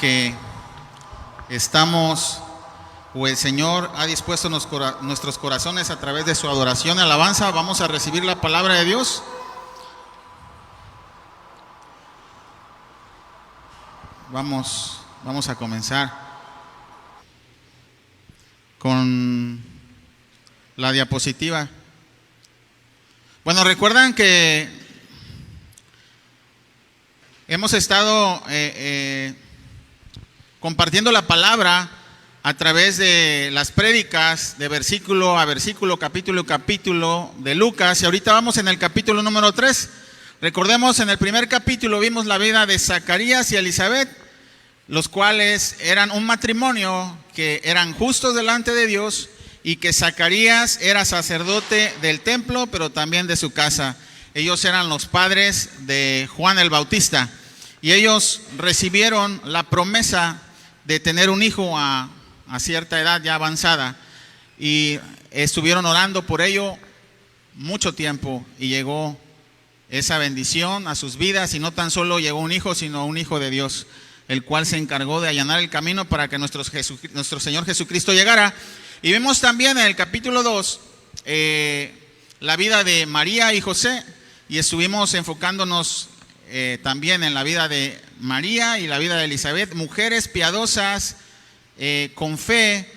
que estamos, o el Señor ha dispuesto nuestros corazones a través de su adoración y alabanza. Vamos a recibir la palabra de Dios. Vamos a comenzar con la diapositiva. Bueno, recuerdan que hemos estado compartiendo la palabra a través de las prédicas de versículo a versículo, capítulo a capítulo de Lucas, y ahorita vamos en el capítulo número 3. Recordemos, en el primer capítulo vimos la vida de Zacarías y Elizabeth, los cuales eran un matrimonio que eran justos delante de Dios, y que Zacarías era sacerdote del templo, pero también de su casa. Ellos eran los padres de Juan el Bautista, y ellos recibieron la promesa de tener un hijo a cierta edad ya avanzada, y estuvieron orando por ello mucho tiempo, y llegó esa bendición a sus vidas, y no tan solo llegó un hijo, sino un hijo de Dios, el cual se encargó de allanar el camino para que nuestro Señor Jesucristo llegara. Y vemos también en el capítulo 2 la vida de María y José, y estuvimos enfocándonos también en la vida de María y la vida de Elizabeth, mujeres piadosas, con fe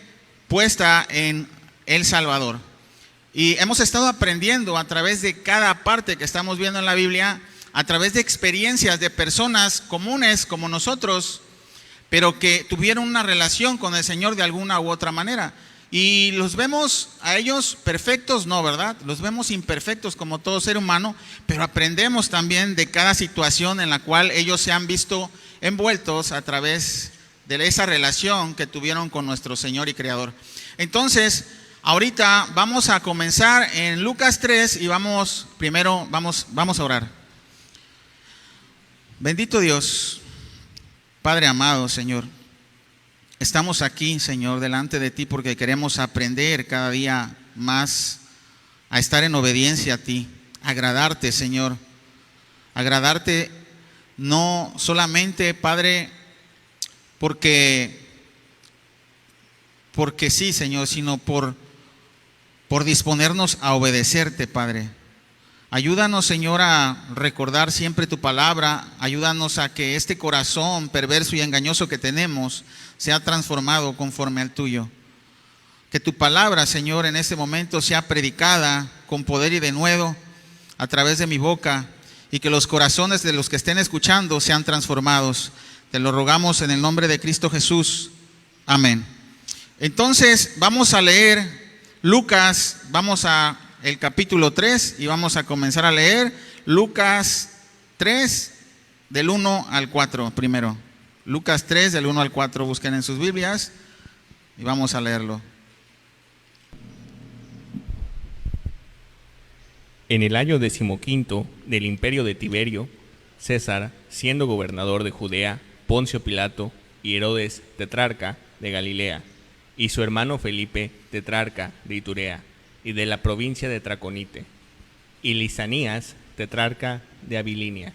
puesta en el Salvador. Y hemos estado aprendiendo a través de cada parte que estamos viendo en la Biblia, a través de experiencias de personas comunes como nosotros, pero que tuvieron una relación con el Señor de alguna u otra manera. Y los vemos a ellos perfectos, no, ¿verdad? Los vemos imperfectos como todo ser humano, pero aprendemos también de cada situación en la cual ellos se han visto envueltos a través de esa relación que tuvieron con nuestro Señor y Creador. Entonces, ahorita vamos a comenzar en Lucas 3 y vamos a orar. Bendito Dios, Padre amado, Señor. Estamos aquí, Señor, delante de ti porque queremos aprender cada día más a estar en obediencia a ti, agradarte, Señor. Agradarte no solamente, Padre, porque sí, Señor, sino por disponernos a obedecerte, Padre. Ayúdanos, Señor, a recordar siempre tu palabra. Ayúdanos a que este corazón perverso y engañoso que tenemos sea transformado conforme al tuyo. Que tu palabra, Señor, en este momento sea predicada con poder y denuedo a través de mi boca, y que los corazones de los que estén escuchando sean transformados. Te lo rogamos en el nombre de Cristo Jesús. Amén. Entonces, vamos a leer Lucas, vamos a el capítulo 3 y vamos a comenzar a leer Lucas 3 del 1 al 4 primero. Lucas 3 del 1 al 4, busquen en sus Biblias y vamos a leerlo. En el año 15 del imperio de Tiberio, César, siendo gobernador de Judea, Poncio Pilato y Herodes, tetrarca de Galilea, y su hermano Felipe, tetrarca de Iturea y de la provincia de Traconite, y Lisanías, tetrarca de Abilinia,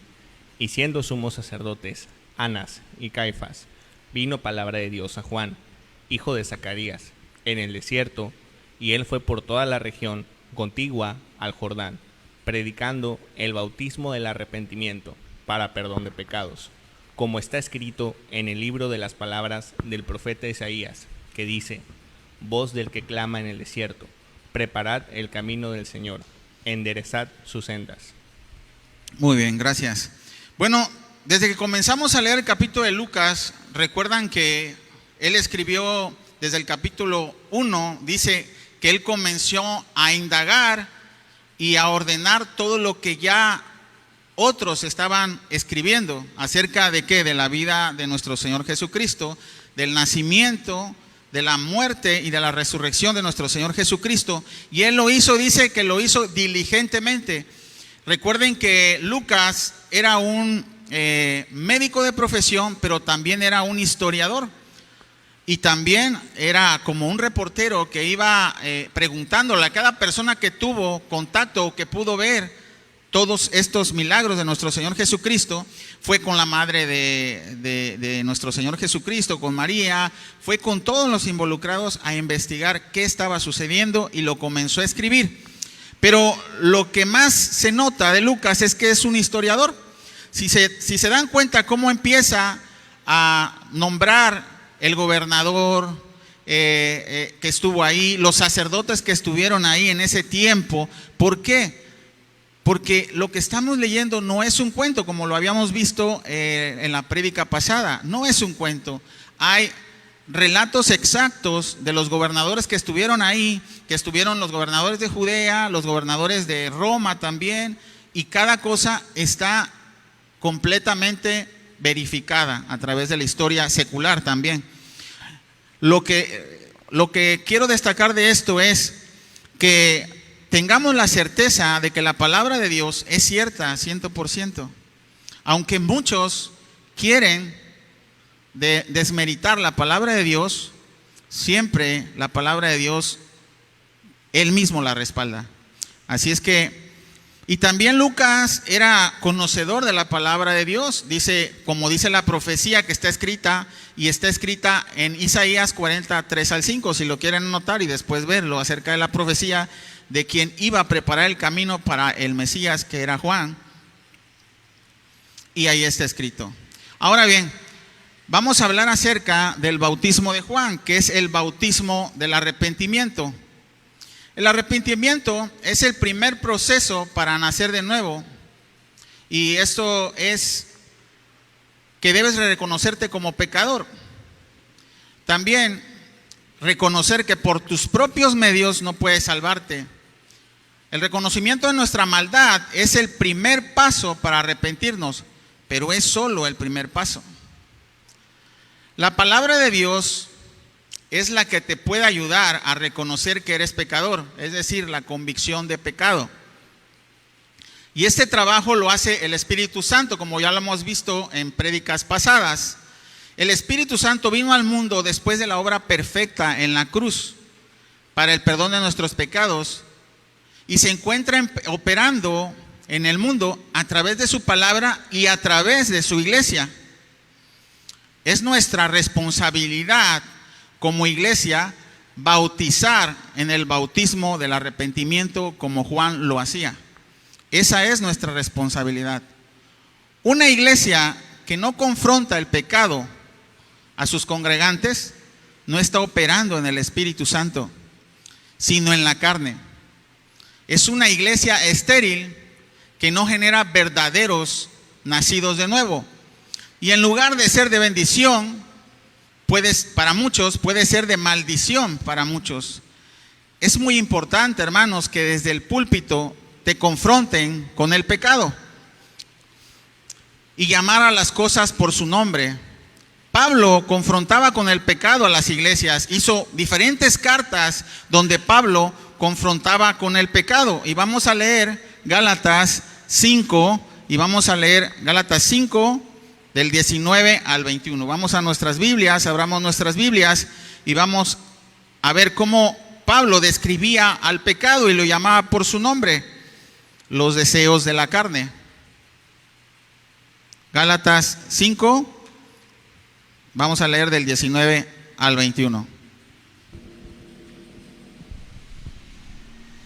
y siendo sumos sacerdotes Anás y Caifás, vino palabra de Dios a Juan, hijo de Zacarías, en el desierto, y él fue por toda la región contigua al Jordán, predicando el bautismo del arrepentimiento para perdón de pecados, como está escrito en el libro de las palabras del profeta Isaías, que dice: voz del que clama en el desierto, preparad el camino del Señor, enderezad sus sendas. Muy bien, gracias. Bueno, desde que comenzamos a leer el capítulo de Lucas, recuerdan que él escribió desde el capítulo 1, dice que él comenzó a indagar y a ordenar todo lo que ya otros estaban escribiendo acerca de qué, de la vida de nuestro Señor Jesucristo, del nacimiento, de la muerte y de la resurrección de nuestro Señor Jesucristo. Y él lo hizo, dice que lo hizo diligentemente. Recuerden que Lucas era un médico de profesión, pero también era un historiador. Y también era como un reportero que iba preguntándole a cada persona que tuvo contacto o que pudo ver todos estos milagros de nuestro Señor Jesucristo, fue con la madre de nuestro Señor Jesucristo, con María, fue con todos los involucrados a investigar qué estaba sucediendo y lo comenzó a escribir. Pero lo que más se nota de Lucas es que es un historiador. Si se dan cuenta cómo empieza a nombrar el gobernador que estuvo ahí, los sacerdotes que estuvieron ahí en ese tiempo. ¿Por qué? Porque lo que estamos leyendo no es un cuento, como lo habíamos visto en la prédica pasada. No es un cuento. Hay relatos exactos de los gobernadores que estuvieron ahí, que estuvieron los gobernadores de Judea, los gobernadores de Roma también, y cada cosa está completamente verificada a través de la historia secular también. Lo que quiero destacar de esto es que tengamos la certeza de que la palabra de Dios es cierta 100%, aunque muchos quieren desmeritar la palabra de Dios, siempre la palabra de Dios, Él mismo la respalda. Así es que, y también Lucas era conocedor de la palabra de Dios, como dice la profecía que está escrita, y está escrita en Isaías 43 al 5, si lo quieren anotar y después verlo, acerca de la profecía de quien iba a preparar el camino para el Mesías, que era Juan, y ahí está escrito. Ahora bien, vamos a hablar acerca del bautismo de Juan, que es el bautismo del arrepentimiento. El arrepentimiento es el primer proceso para nacer de nuevo, y esto es que debes reconocerte como pecador. También reconocer que por tus propios medios no puedes salvarte. El reconocimiento de nuestra maldad es el primer paso para arrepentirnos, pero es solo el primer paso. La palabra de Dios es la que te puede ayudar a reconocer que eres pecador, es decir, la convicción de pecado. Y este trabajo lo hace el Espíritu Santo, como ya lo hemos visto en prédicas pasadas. El Espíritu Santo vino al mundo después de la obra perfecta en la cruz para el perdón de nuestros pecados y se encuentra operando en el mundo a través de su palabra y a través de su iglesia. Es nuestra responsabilidad como iglesia bautizar en el bautismo del arrepentimiento como Juan lo hacía. Esa es nuestra responsabilidad. Una iglesia que no confronta el pecado a sus congregantes no está operando en el Espíritu Santo, sino en la carne. Es una iglesia estéril que no genera verdaderos nacidos de nuevo. Y en lugar de ser de bendición, para muchos puede ser de maldición para muchos. Es muy importante, hermanos, que desde el púlpito te confronten con el pecado y llamar a las cosas por su nombre. Pablo confrontaba con el pecado a las iglesias, hizo diferentes cartas donde Pablo confrontaba con el pecado. Y vamos a leer Gálatas 5, y vamos a leer Gálatas 5 del 19 al 21. Vamos a nuestras Biblias, abramos nuestras Biblias y vamos a ver cómo Pablo describía al pecado y lo llamaba por su nombre: los deseos de la carne. Gálatas 5, vamos a leer del 19 al 21.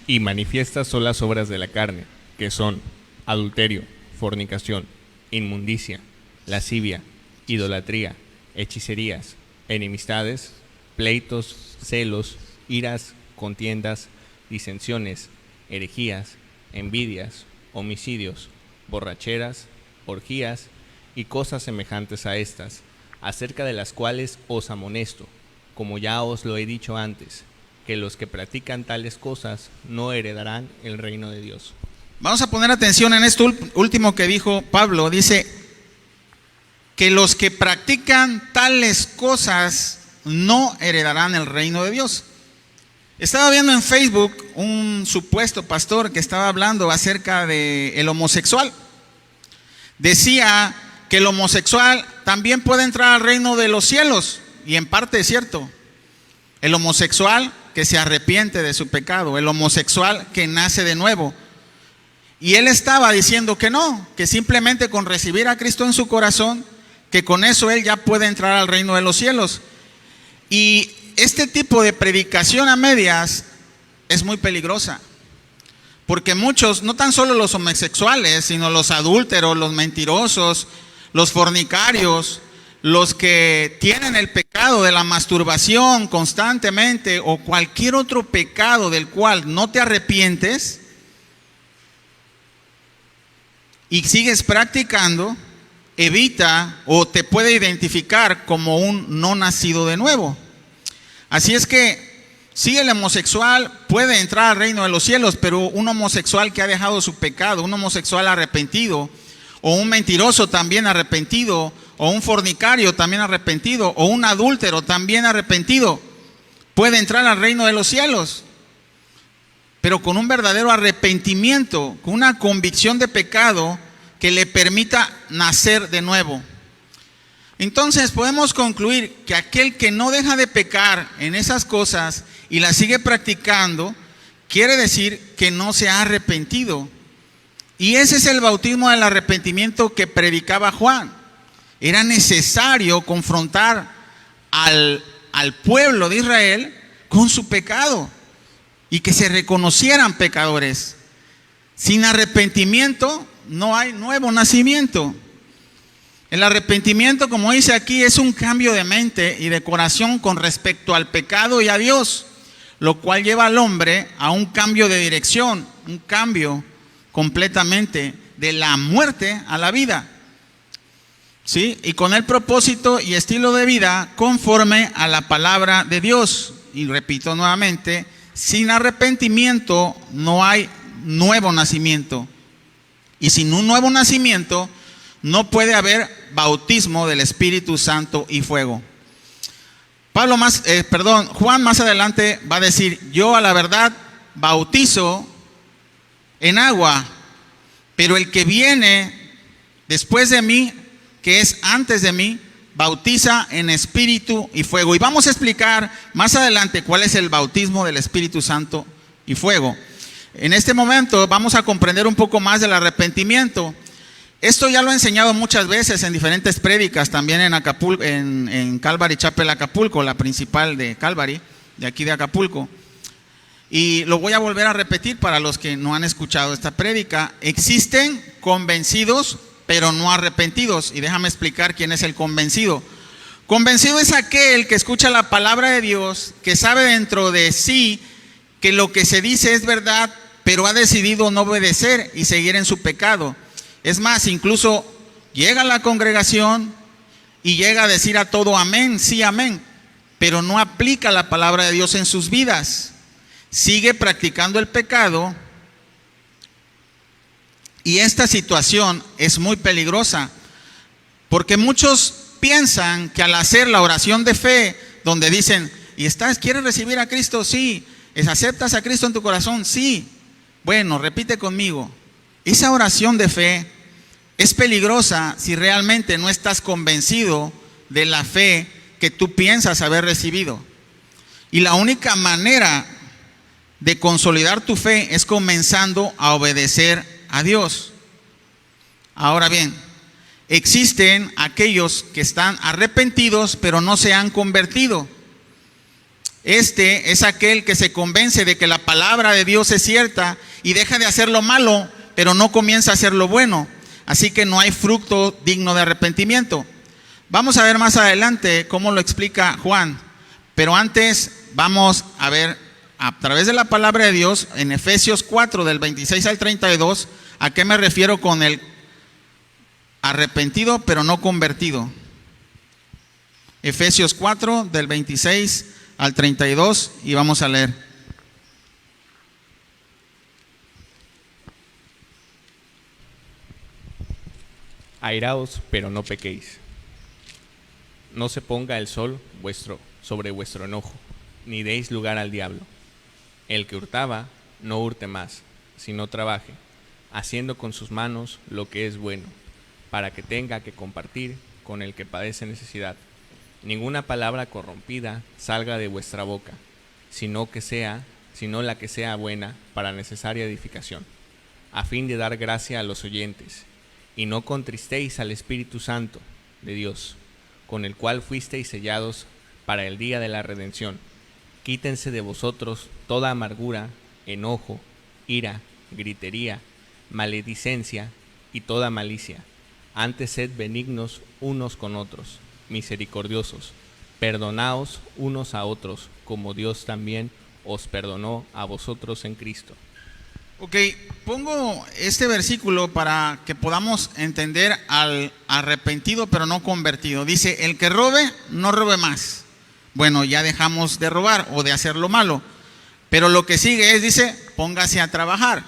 Y manifiestas son las obras de la carne, que son adulterio, fornicación, inmundicia, lascivia, idolatría, hechicerías, enemistades, pleitos, celos, iras, contiendas, disensiones, herejías, envidias, homicidios, borracheras, orgías y cosas semejantes a estas, acerca de las cuales os amonesto, como ya os lo he dicho antes, que los que practican tales cosas no heredarán el reino de Dios. Vamos a poner atención en esto último que dijo Pablo. Dice que los que practican tales cosas no heredarán el reino de Dios. Estaba viendo en Facebook un supuesto pastor que estaba hablando acerca del homosexual. Decía que el homosexual también puede entrar al reino de los cielos, y en parte es cierto. El homosexual que se arrepiente de su pecado, el homosexual que nace de nuevo. Y él estaba diciendo que no, que simplemente con recibir a Cristo en su corazón, que con eso él ya puede entrar al reino de los cielos. Y este tipo de predicación a medias es muy peligrosa. Porque muchos, no tan solo los homosexuales, sino los adúlteros, los mentirosos, los fornicarios, los que tienen el pecado de la masturbación constantemente o cualquier otro pecado del cual no te arrepientes y sigues practicando, evita o te puede identificar como un no nacido de nuevo. Así es que sí, el homosexual puede entrar al reino de los cielos, pero un homosexual que ha dejado su pecado, un homosexual arrepentido, o un mentiroso también arrepentido, o un fornicario también arrepentido, o un adúltero también arrepentido, puede entrar al reino de los cielos. Pero con un verdadero arrepentimiento, con una convicción de pecado que le permita nacer de nuevo. Entonces podemos concluir que aquel que no deja de pecar en esas cosas y las sigue practicando, quiere decir que no se ha arrepentido. Y ese es el bautismo del arrepentimiento que predicaba Juan. Era necesario confrontar al pueblo de Israel con su pecado y que se reconocieran pecadores. Sin arrepentimiento no hay nuevo nacimiento. El arrepentimiento, como dice aquí, es un cambio de mente y de corazón con respecto al pecado y a Dios, lo cual lleva al hombre a un cambio de dirección, un cambio completamente de la muerte a la vida. ¿Sí? Y con el propósito y estilo de vida conforme a la palabra de Dios. Y repito nuevamente, sin arrepentimiento no hay nuevo nacimiento. Y sin un nuevo nacimiento no puede haber bautismo del Espíritu Santo y fuego. Juan más adelante va a decir, yo a la verdad bautizo en agua, pero el que viene después de mí, que es antes de mí, bautiza en espíritu y fuego. Y vamos a explicar más adelante cuál es el bautismo del Espíritu Santo y fuego. En este momento vamos a comprender un poco más del arrepentimiento. Esto ya lo he enseñado muchas veces en diferentes prédicas, también en Acapulco, en Calvary Chapel Acapulco, la principal de Calvary, de aquí de Acapulco. Y lo voy a volver a repetir para los que no han escuchado esta prédica. Existen convencidos, pero no arrepentidos. Y déjame explicar quién es el convencido. Convencido es aquel que escucha la palabra de Dios, que sabe dentro de sí que lo que se dice es verdad, pero ha decidido no obedecer y seguir en su pecado. Es más, incluso llega a la congregación y llega a decir a todo amén, sí, amén, pero no aplica la palabra de Dios en sus vidas. Sigue practicando el pecado y esta situación es muy peligrosa porque muchos piensan que al hacer la oración de fe, donde dicen, ¿quieres recibir a Cristo? Sí. ¿Aceptas a Cristo en tu corazón? Sí. Bueno, repite conmigo. Esa oración de fe es peligrosa si realmente no estás convencido de la fe que tú piensas haber recibido. Y la única manera de consolidar tu fe es comenzando a obedecer a Dios. Ahora bien, existen aquellos que están arrepentidos pero no se han convertido. Este es aquel que se convence de que la palabra de Dios es cierta y deja de hacer lo malo, pero no comienza a hacer lo bueno. Así que no hay fruto digno de arrepentimiento. Vamos a ver más adelante cómo lo explica Juan. Pero antes vamos a ver a través de la palabra de Dios en Efesios 4 del 26 al 32, ¿a qué me refiero con el arrepentido pero no convertido? Efesios 4 del 26 al 32 y vamos a leer. Airaos, pero no pequéis. No se ponga el sol sobre vuestro enojo, ni deis lugar al diablo. El que hurtaba, no hurte más, sino trabaje, haciendo con sus manos lo que es bueno, para que tenga que compartir con el que padece necesidad. Ninguna palabra corrompida salga de vuestra boca, sino la que sea buena para necesaria edificación, a fin de dar gracia a los oyentes. Y no contristéis al Espíritu Santo de Dios, con el cual fuisteis sellados para el día de la redención. Quítense de vosotros toda amargura, enojo, ira, gritería, maledicencia y toda malicia. Antes sed benignos unos con otros, misericordiosos, perdonaos unos a otros, como Dios también os perdonó a vosotros en Cristo. Ok, pongo este versículo para que podamos entender al arrepentido pero no convertido. Dice, el que robe, no robe más. Bueno, ya dejamos de robar o de hacer lo malo. Pero lo que sigue es, dice, póngase a trabajar.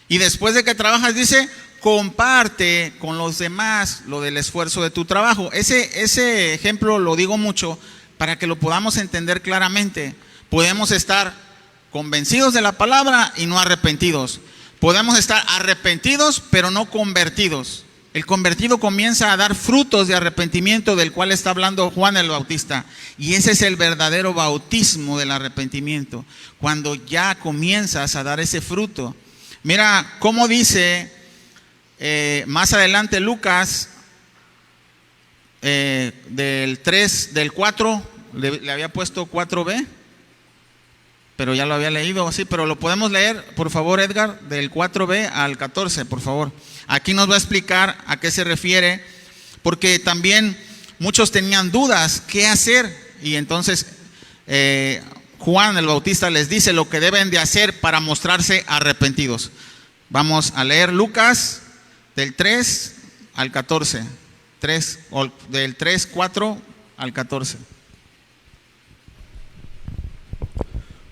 Y después de que trabajas, dice, comparte con los demás lo del esfuerzo de tu trabajo. Ese ejemplo lo digo mucho para que lo podamos entender claramente. Podemos estar convencidos de la palabra y no arrepentidos. Podemos estar arrepentidos pero no convertidos. El convertido comienza a dar frutos de arrepentimiento, del cual está hablando Juan el Bautista. Y ese es el verdadero bautismo del arrepentimiento, cuando ya comienzas a dar ese fruto. Mira cómo dice más adelante Lucas, del 4, le había puesto 4b, pero ya lo había leído así, pero lo podemos leer, por favor, Edgar, del 4b al 14, por favor. Aquí nos va a explicar a qué se refiere, porque también muchos tenían dudas, ¿qué hacer? Y entonces Juan el Bautista les dice lo que deben de hacer para mostrarse arrepentidos. Vamos a leer Lucas del 3 al 14, del 3, 4 al 14.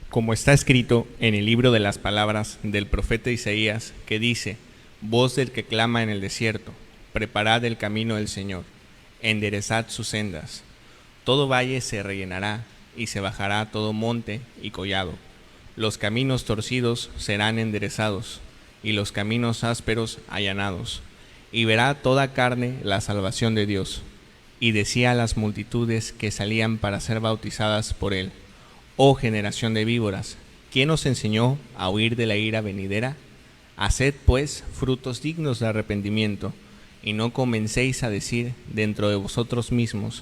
Como está escrito en el libro de las palabras del profeta Isaías, que dice: voz del que clama en el desierto, preparad el camino del Señor, enderezad sus sendas. Todo valle se rellenará y se bajará todo monte y collado. Los caminos torcidos serán enderezados y los caminos ásperos allanados. Y verá toda carne la salvación de Dios. Y decía a las multitudes que salían para ser bautizadas por él: oh generación de víboras, ¿quién os enseñó a huir de la ira venidera? Haced pues frutos dignos de arrepentimiento, y no comencéis a decir dentro de vosotros mismos: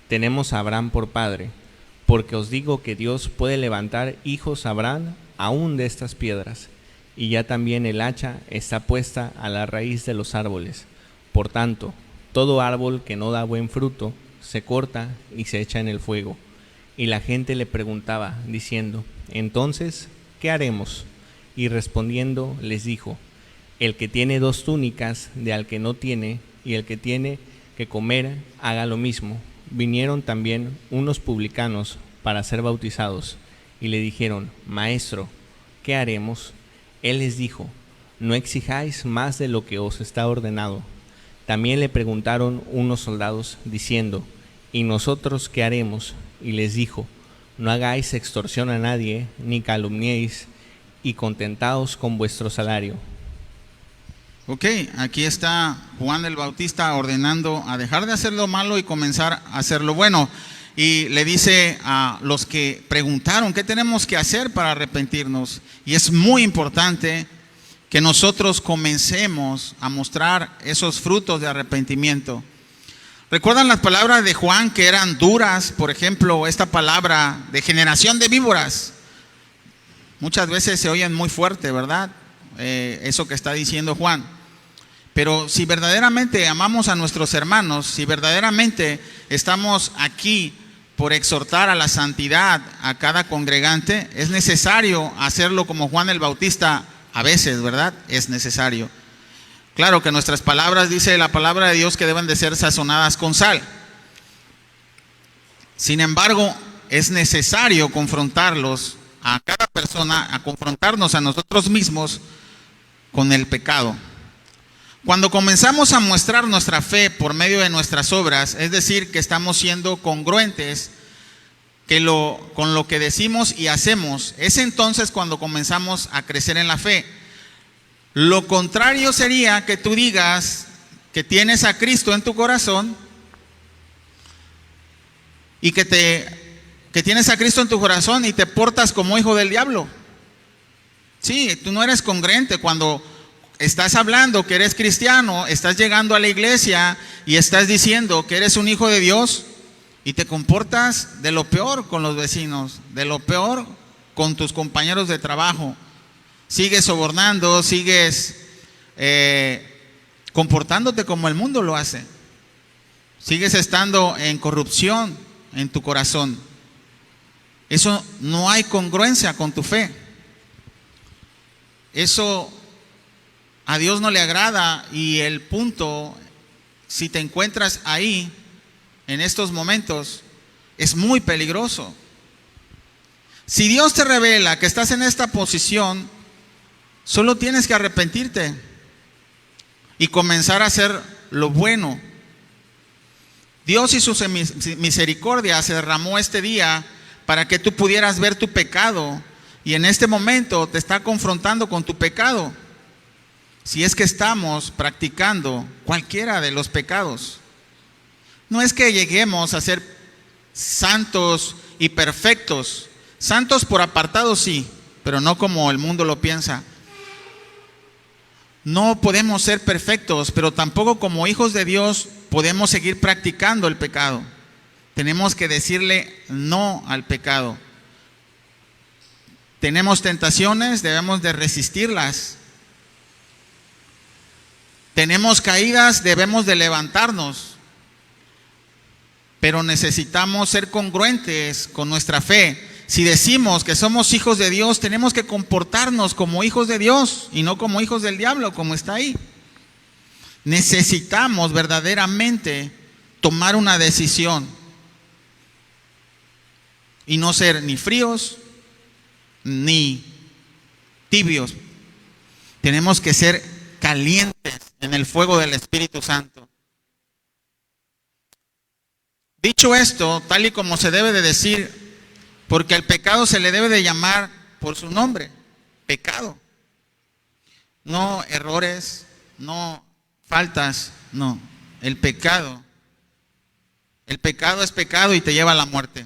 tenemos a Abraham por padre, porque os digo que Dios puede levantar hijos a Abraham aún de estas piedras, y ya también el hacha está puesta a la raíz de los árboles. Por tanto, todo árbol que no da buen fruto se corta y se echa en el fuego. Y la gente le preguntaba, diciendo: entonces, ¿qué haremos? Y respondiendo les dijo: el que tiene 2 túnicas, de al que no tiene, y el que tiene que comer, haga lo mismo. Vinieron también unos publicanos para ser bautizados, y le dijeron: Maestro, ¿qué haremos? Él les dijo: no exijáis más de lo que os está ordenado. También le preguntaron unos soldados, diciendo: ¿y nosotros qué haremos? Y les dijo: no hagáis extorsión a nadie, ni calumniéis, y contentaos con vuestro salario. Ok, aquí está Juan el Bautista ordenando a dejar de hacer lo malo y comenzar a hacer lo bueno. Y le dice a los que preguntaron: ¿qué tenemos que hacer para arrepentirnos? Y es muy importante que nosotros comencemos a mostrar esos frutos de arrepentimiento. ¿Recuerdan las palabras de Juan que eran duras? Por ejemplo, esta palabra de generación de víboras. Muchas veces se oyen muy fuerte, ¿verdad? Eso que está diciendo Juan. Pero si verdaderamente amamos a nuestros hermanos, si verdaderamente estamos aquí por exhortar a la santidad a cada congregante, es necesario hacerlo como Juan el Bautista a veces, ¿verdad? Es necesario. Claro que nuestras palabras, dice la palabra de Dios, que deben de ser sazonadas con sal. Sin embargo, es necesario confrontarlos a cada persona, a confrontarnos a nosotros mismos con el pecado. Cuando comenzamos a mostrar nuestra fe por medio de nuestras obras, es decir, que estamos siendo congruentes con lo que decimos y hacemos, es entonces cuando comenzamos a crecer en la fe. Lo contrario sería que tú digas que tienes a Cristo en tu corazón y que tienes a Cristo en tu corazón y te portas como hijo del diablo. Sí, tú no eres congruente cuando estás hablando que eres cristiano, estás llegando a la iglesia y estás diciendo que eres un hijo de Dios y te comportas de lo peor con los vecinos, de lo peor con tus compañeros de trabajo. Sigues sobornando, sigues comportándote como el mundo lo hace. Sigues estando en corrupción en tu corazón. Eso no hay congruencia con tu fe. Eso a Dios no le agrada, y el punto, si te encuentras ahí en estos momentos, es muy peligroso. Si Dios te revela que estás en esta posición, solo tienes que arrepentirte y comenzar a hacer lo bueno. Dios y su misericordia se derramó este día para que tú pudieras ver tu pecado, y en este momento te está confrontando con tu pecado. Si es que estamos practicando cualquiera de los pecados, no es que lleguemos a ser santos y perfectos. Santos por apartado sí, pero no como el mundo lo piensa. No podemos ser perfectos, pero tampoco como hijos de Dios podemos seguir practicando el pecado. Tenemos que decirle no al pecado. Tenemos tentaciones, debemos de resistirlas. Tenemos caídas, debemos de levantarnos. Pero necesitamos ser congruentes con nuestra fe. Si decimos que somos hijos de Dios, tenemos que comportarnos como hijos de Dios y no como hijos del diablo, como está ahí. Necesitamos verdaderamente tomar una decisión y no ser ni fríos ni tibios. Tenemos que ser calientes en el fuego del Espíritu Santo. Dicho esto, tal y como se debe de decir, porque al pecado se le debe de llamar por su nombre, pecado. No errores, no faltas, no, el pecado. El pecado es pecado y te lleva a la muerte.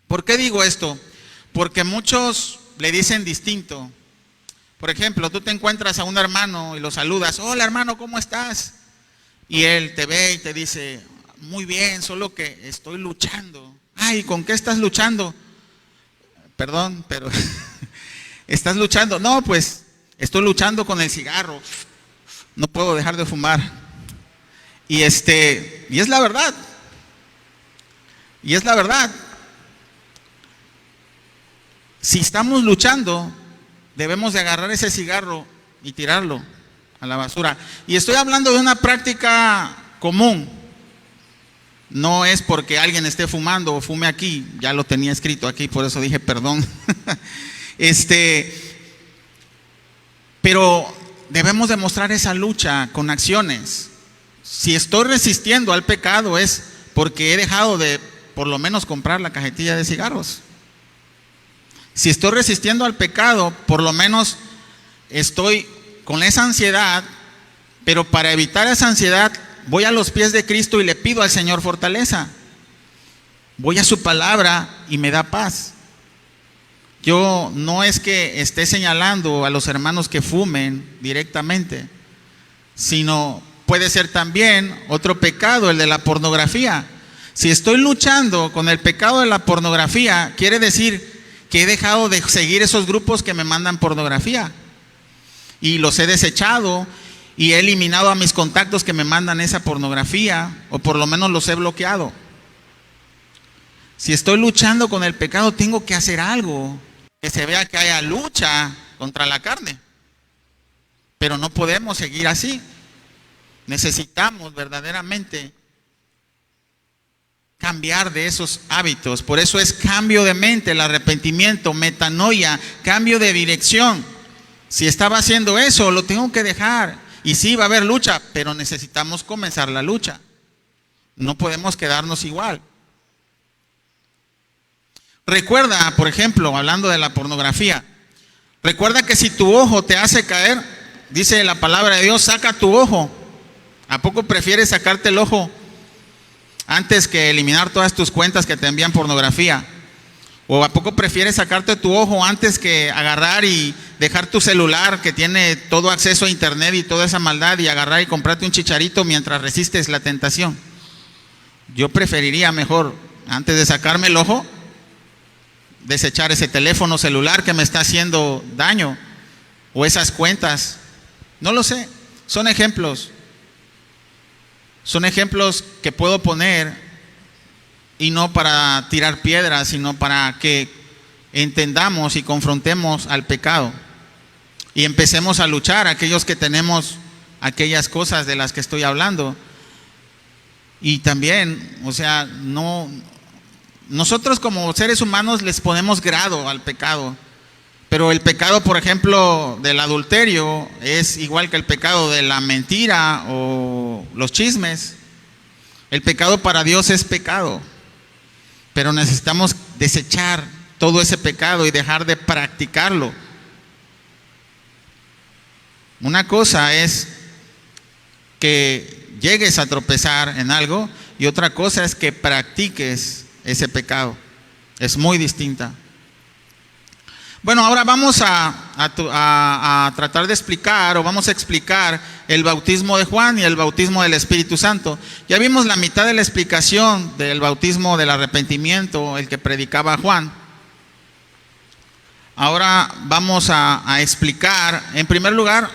¿Por qué digo esto? Porque muchos le dicen distinto. Por ejemplo, tú te encuentras a un hermano y lo saludas. Hola hermano, ¿cómo estás? Y él te ve y te dice, muy bien, solo que estoy luchando. Ay, ¿con qué estás luchando? Perdón, pero ¿estás luchando? No, pues estoy luchando con el cigarro. No puedo dejar de fumar. Y es la verdad. Y es la verdad. Si estamos luchando, debemos de agarrar ese cigarro y tirarlo a la basura. Y estoy hablando de una práctica común. No es porque alguien esté fumando o fume aquí. Ya lo tenía escrito aquí, por eso dije perdón. Pero debemos demostrar esa lucha con acciones. Si estoy resistiendo al pecado es porque he dejado de por lo menos comprar la cajetilla de cigarros. Si estoy resistiendo al pecado, por lo menos estoy con esa ansiedad, pero para evitar esa ansiedad voy a los pies de Cristo y le pido al Señor fortaleza. Voy a su palabra y me da paz. Yo no es que esté señalando a los hermanos que fumen directamente, sino puede ser también otro pecado, el de la pornografía. Si estoy luchando con el pecado de la pornografía, quiere decir que he dejado de seguir esos grupos que me mandan pornografía y los he desechado y he eliminado a mis contactos que me mandan esa pornografía, o por lo menos los he bloqueado. Si estoy luchando con el pecado, tengo que hacer algo que se vea que haya lucha contra la carne, pero no podemos seguir así. Necesitamos verdaderamente cambiar de esos hábitos. Por eso es cambio de mente, el arrepentimiento, metanoia, cambio de dirección. Si estaba haciendo eso, lo tengo que dejar. Y sí, va a haber lucha, pero necesitamos comenzar la lucha. No podemos quedarnos igual. Recuerda, por ejemplo, hablando de la pornografía, recuerda que si tu ojo te hace caer, dice la palabra de Dios, saca tu ojo. ¿A poco prefieres sacarte el ojo antes que eliminar todas tus cuentas que te envían pornografía? ¿O a poco prefieres sacarte tu ojo antes que agarrar y dejar tu celular que tiene todo acceso a internet y toda esa maldad y agarrar y comprarte un chicharito mientras resistes la tentación? Yo preferiría mejor, antes de sacarme el ojo, desechar ese teléfono celular que me está haciendo daño, o esas cuentas. No lo sé, son ejemplos que puedo poner, y no para tirar piedras, sino para que entendamos y confrontemos al pecado y empecemos a luchar, aquellos que tenemos aquellas cosas de las que estoy hablando. Y también, nosotros como seres humanos les ponemos grado al pecado, pero el pecado, por ejemplo, del adulterio es igual que el pecado de la mentira o los chismes. El pecado para Dios es pecado, pero necesitamos desechar todo ese pecado y dejar de practicarlo. Una cosa es que llegues a tropezar en algo y otra cosa es que practiques ese pecado. Es muy distinta. Bueno, ahora vamos a tratar de explicar, o vamos a explicar el bautismo de Juan y el bautismo del Espíritu Santo. Ya vimos la mitad de la explicación del bautismo del arrepentimiento, el que predicaba Juan. Ahora vamos a explicar, en primer lugar,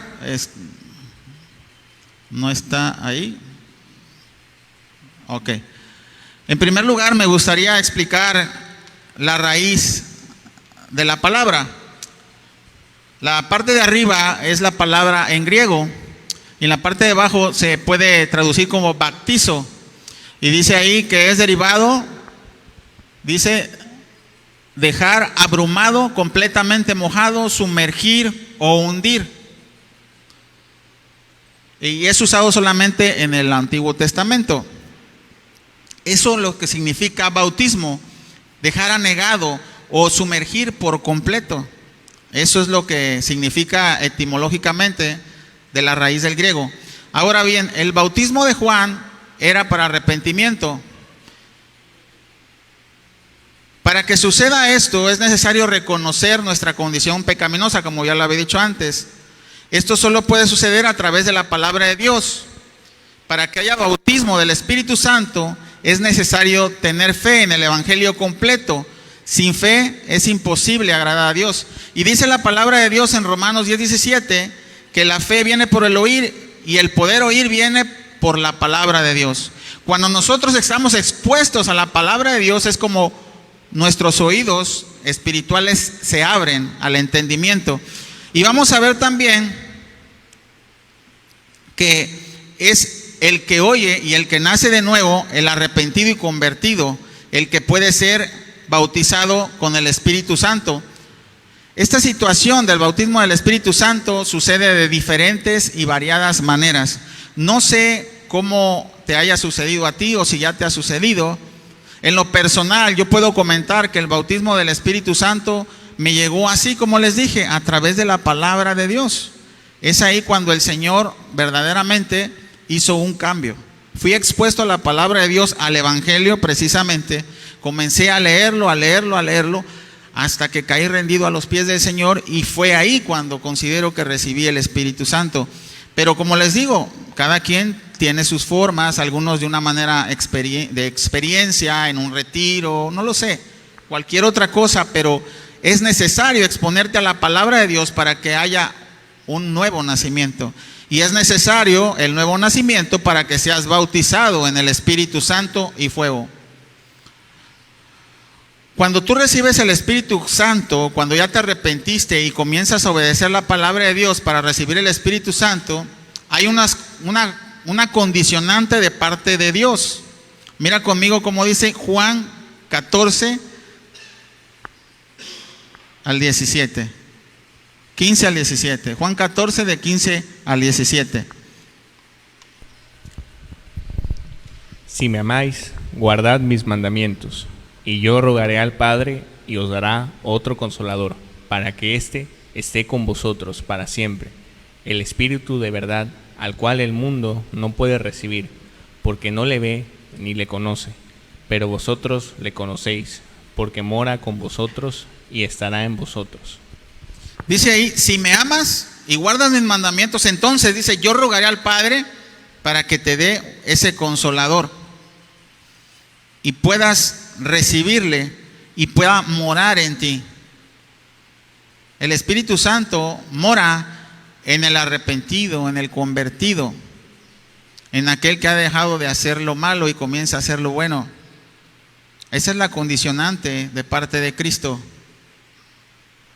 ¿no está ahí? Ok. En primer lugar, me gustaría explicar la raíz de la palabra. La parte de arriba es la palabra en griego y en la parte de abajo se puede traducir como bautizo, y dice ahí que es derivado, dice dejar abrumado, completamente mojado, sumergir o hundir, y es usado solamente en el Antiguo Testamento. Eso es lo que significa bautismo, dejar anegado o sumergir por completo. Eso es lo que significa etimológicamente de la raíz del griego. Ahora bien, el bautismo de Juan era para arrepentimiento. Para que suceda esto es necesario reconocer nuestra condición pecaminosa, como ya lo había dicho antes. Esto solo puede suceder a través de la palabra de Dios. Para que haya bautismo del Espíritu Santo es necesario tener fe en el Evangelio completo. Sin fe es imposible agradar a Dios. Y dice la palabra de Dios en Romanos 10:17 que la fe viene por el oír y el poder oír viene por la palabra de Dios. Cuando nosotros estamos expuestos a la palabra de Dios es como nuestros oídos espirituales se abren al entendimiento. Y vamos a ver también que es el que oye y el que nace de nuevo, el arrepentido y convertido, el que puede ser bautizado con el Espíritu Santo. Esta situación del bautismo del Espíritu Santo sucede de diferentes y variadas maneras. No sé cómo te haya sucedido a ti o si ya te ha sucedido. En lo personal, yo puedo comentar que el bautismo del Espíritu Santo me llegó así, como les dije, a través de la palabra de Dios. Es ahí cuando el Señor verdaderamente hizo un cambio. Fui expuesto a la palabra de Dios, al Evangelio precisamente. Comencé a leerlo, hasta que caí rendido a los pies del Señor, y fue ahí cuando considero que recibí el Espíritu Santo. Pero como les digo, cada quien tiene sus formas, algunos de una manera de experiencia, en un retiro, no lo sé, cualquier otra cosa, pero es necesario exponerte a la palabra de Dios para que haya un nuevo nacimiento. Y es necesario el nuevo nacimiento para que seas bautizado en el Espíritu Santo y fuego. Cuando tú recibes el Espíritu Santo, cuando ya te arrepentiste y comienzas a obedecer la palabra de Dios para recibir el Espíritu Santo, hay una condicionante de parte de Dios. Mira conmigo como dice Juan 14 al 17. 15 al 17. Juan 14 de 15 al 17. Si me amáis, guardad mis mandamientos. Y yo rogaré al Padre y os dará otro Consolador, para que éste esté con vosotros para siempre, el Espíritu de verdad, al cual el mundo no puede recibir, porque no le ve ni le conoce, pero vosotros le conocéis, porque mora con vosotros y estará en vosotros. Dice ahí, si me amas y guardas mis mandamientos, entonces dice, yo rogaré al Padre para que te dé ese consolador y puedas recibirle y pueda morar en ti. El Espíritu Santo mora en el arrepentido, en el convertido, en aquel que ha dejado de hacer lo malo y comienza a hacer lo bueno. Esa es la condicionante de parte de Cristo.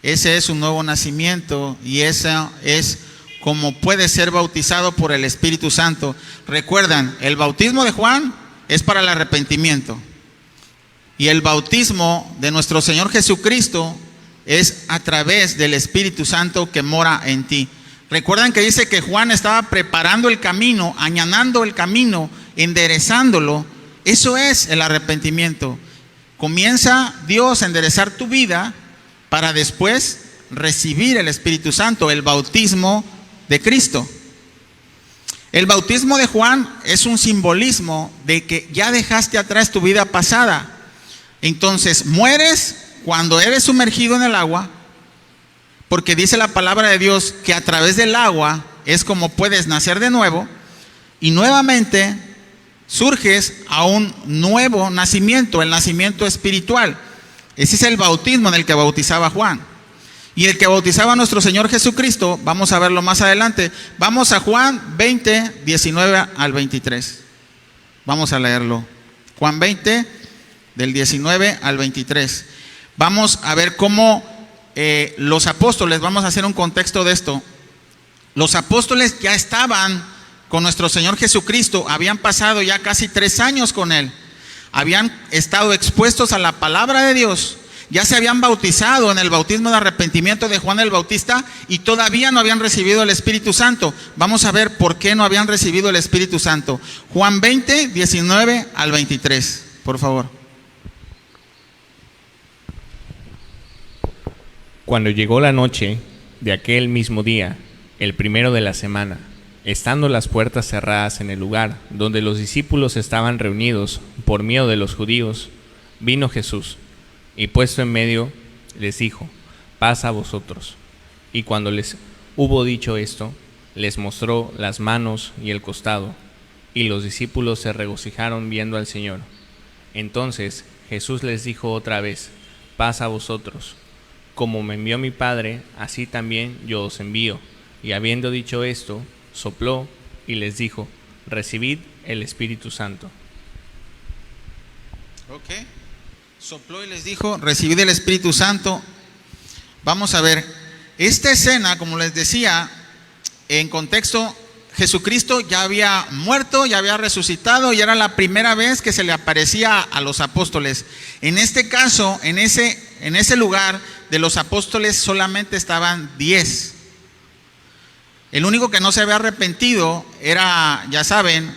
Ese es un nuevo nacimiento y esa es como puede ser bautizado por el Espíritu Santo. Recuerdan, el bautismo de Juan es para el arrepentimiento y el bautismo de nuestro Señor Jesucristo es a través del Espíritu Santo que mora en ti. Recuerdan que dice que Juan estaba preparando el camino, allanando el camino, enderezándolo. Eso es el arrepentimiento. Comienza Dios a enderezar tu vida para después recibir el Espíritu Santo, el bautismo de Cristo. El bautismo de Juan es un simbolismo de que ya dejaste atrás tu vida pasada. Entonces mueres cuando eres sumergido en el agua, porque dice la palabra de Dios que a través del agua es como puedes nacer de nuevo y nuevamente surges a un nuevo nacimiento, el nacimiento espiritual. Ese es el bautismo en el que bautizaba Juan. Y el que bautizaba a nuestro Señor Jesucristo, vamos a verlo más adelante. Vamos a Juan 20, 19 al 23. Vamos a leerlo. Juan 20, del 19 al 23. Vamos a ver cómo los apóstoles, vamos a hacer un contexto de esto. Los apóstoles ya estaban con nuestro Señor Jesucristo, habían pasado ya casi 3 años con Él. Habían estado expuestos a la palabra de Dios. Ya se habían bautizado en el bautismo de arrepentimiento de Juan el Bautista y todavía no habían recibido el Espíritu Santo. Vamos a ver por qué no habían recibido el Espíritu Santo. Juan 20, 19 al 23, por favor. Cuando llegó la noche de aquel mismo día, el primero de la semana, estando las puertas cerradas en el lugar donde los discípulos estaban reunidos por miedo de los judíos, vino Jesús y puesto en medio les dijo, paz a vosotros. Y cuando les hubo dicho esto, les mostró las manos y el costado, y los discípulos se regocijaron viendo al Señor. Entonces Jesús les dijo otra vez, paz a vosotros. Como me envió mi Padre, así también yo os envío. Y habiendo dicho esto, sopló y les dijo, recibid el Espíritu Santo. Ok. Sopló y les dijo, recibid el Espíritu Santo. Vamos a ver, esta escena, como les decía, en contexto, Jesucristo ya había muerto, ya había resucitado y era la primera vez que se le aparecía a los apóstoles. En este caso, en ese lugar de los apóstoles solamente estaban 10. El único que no se había arrepentido era, ya saben,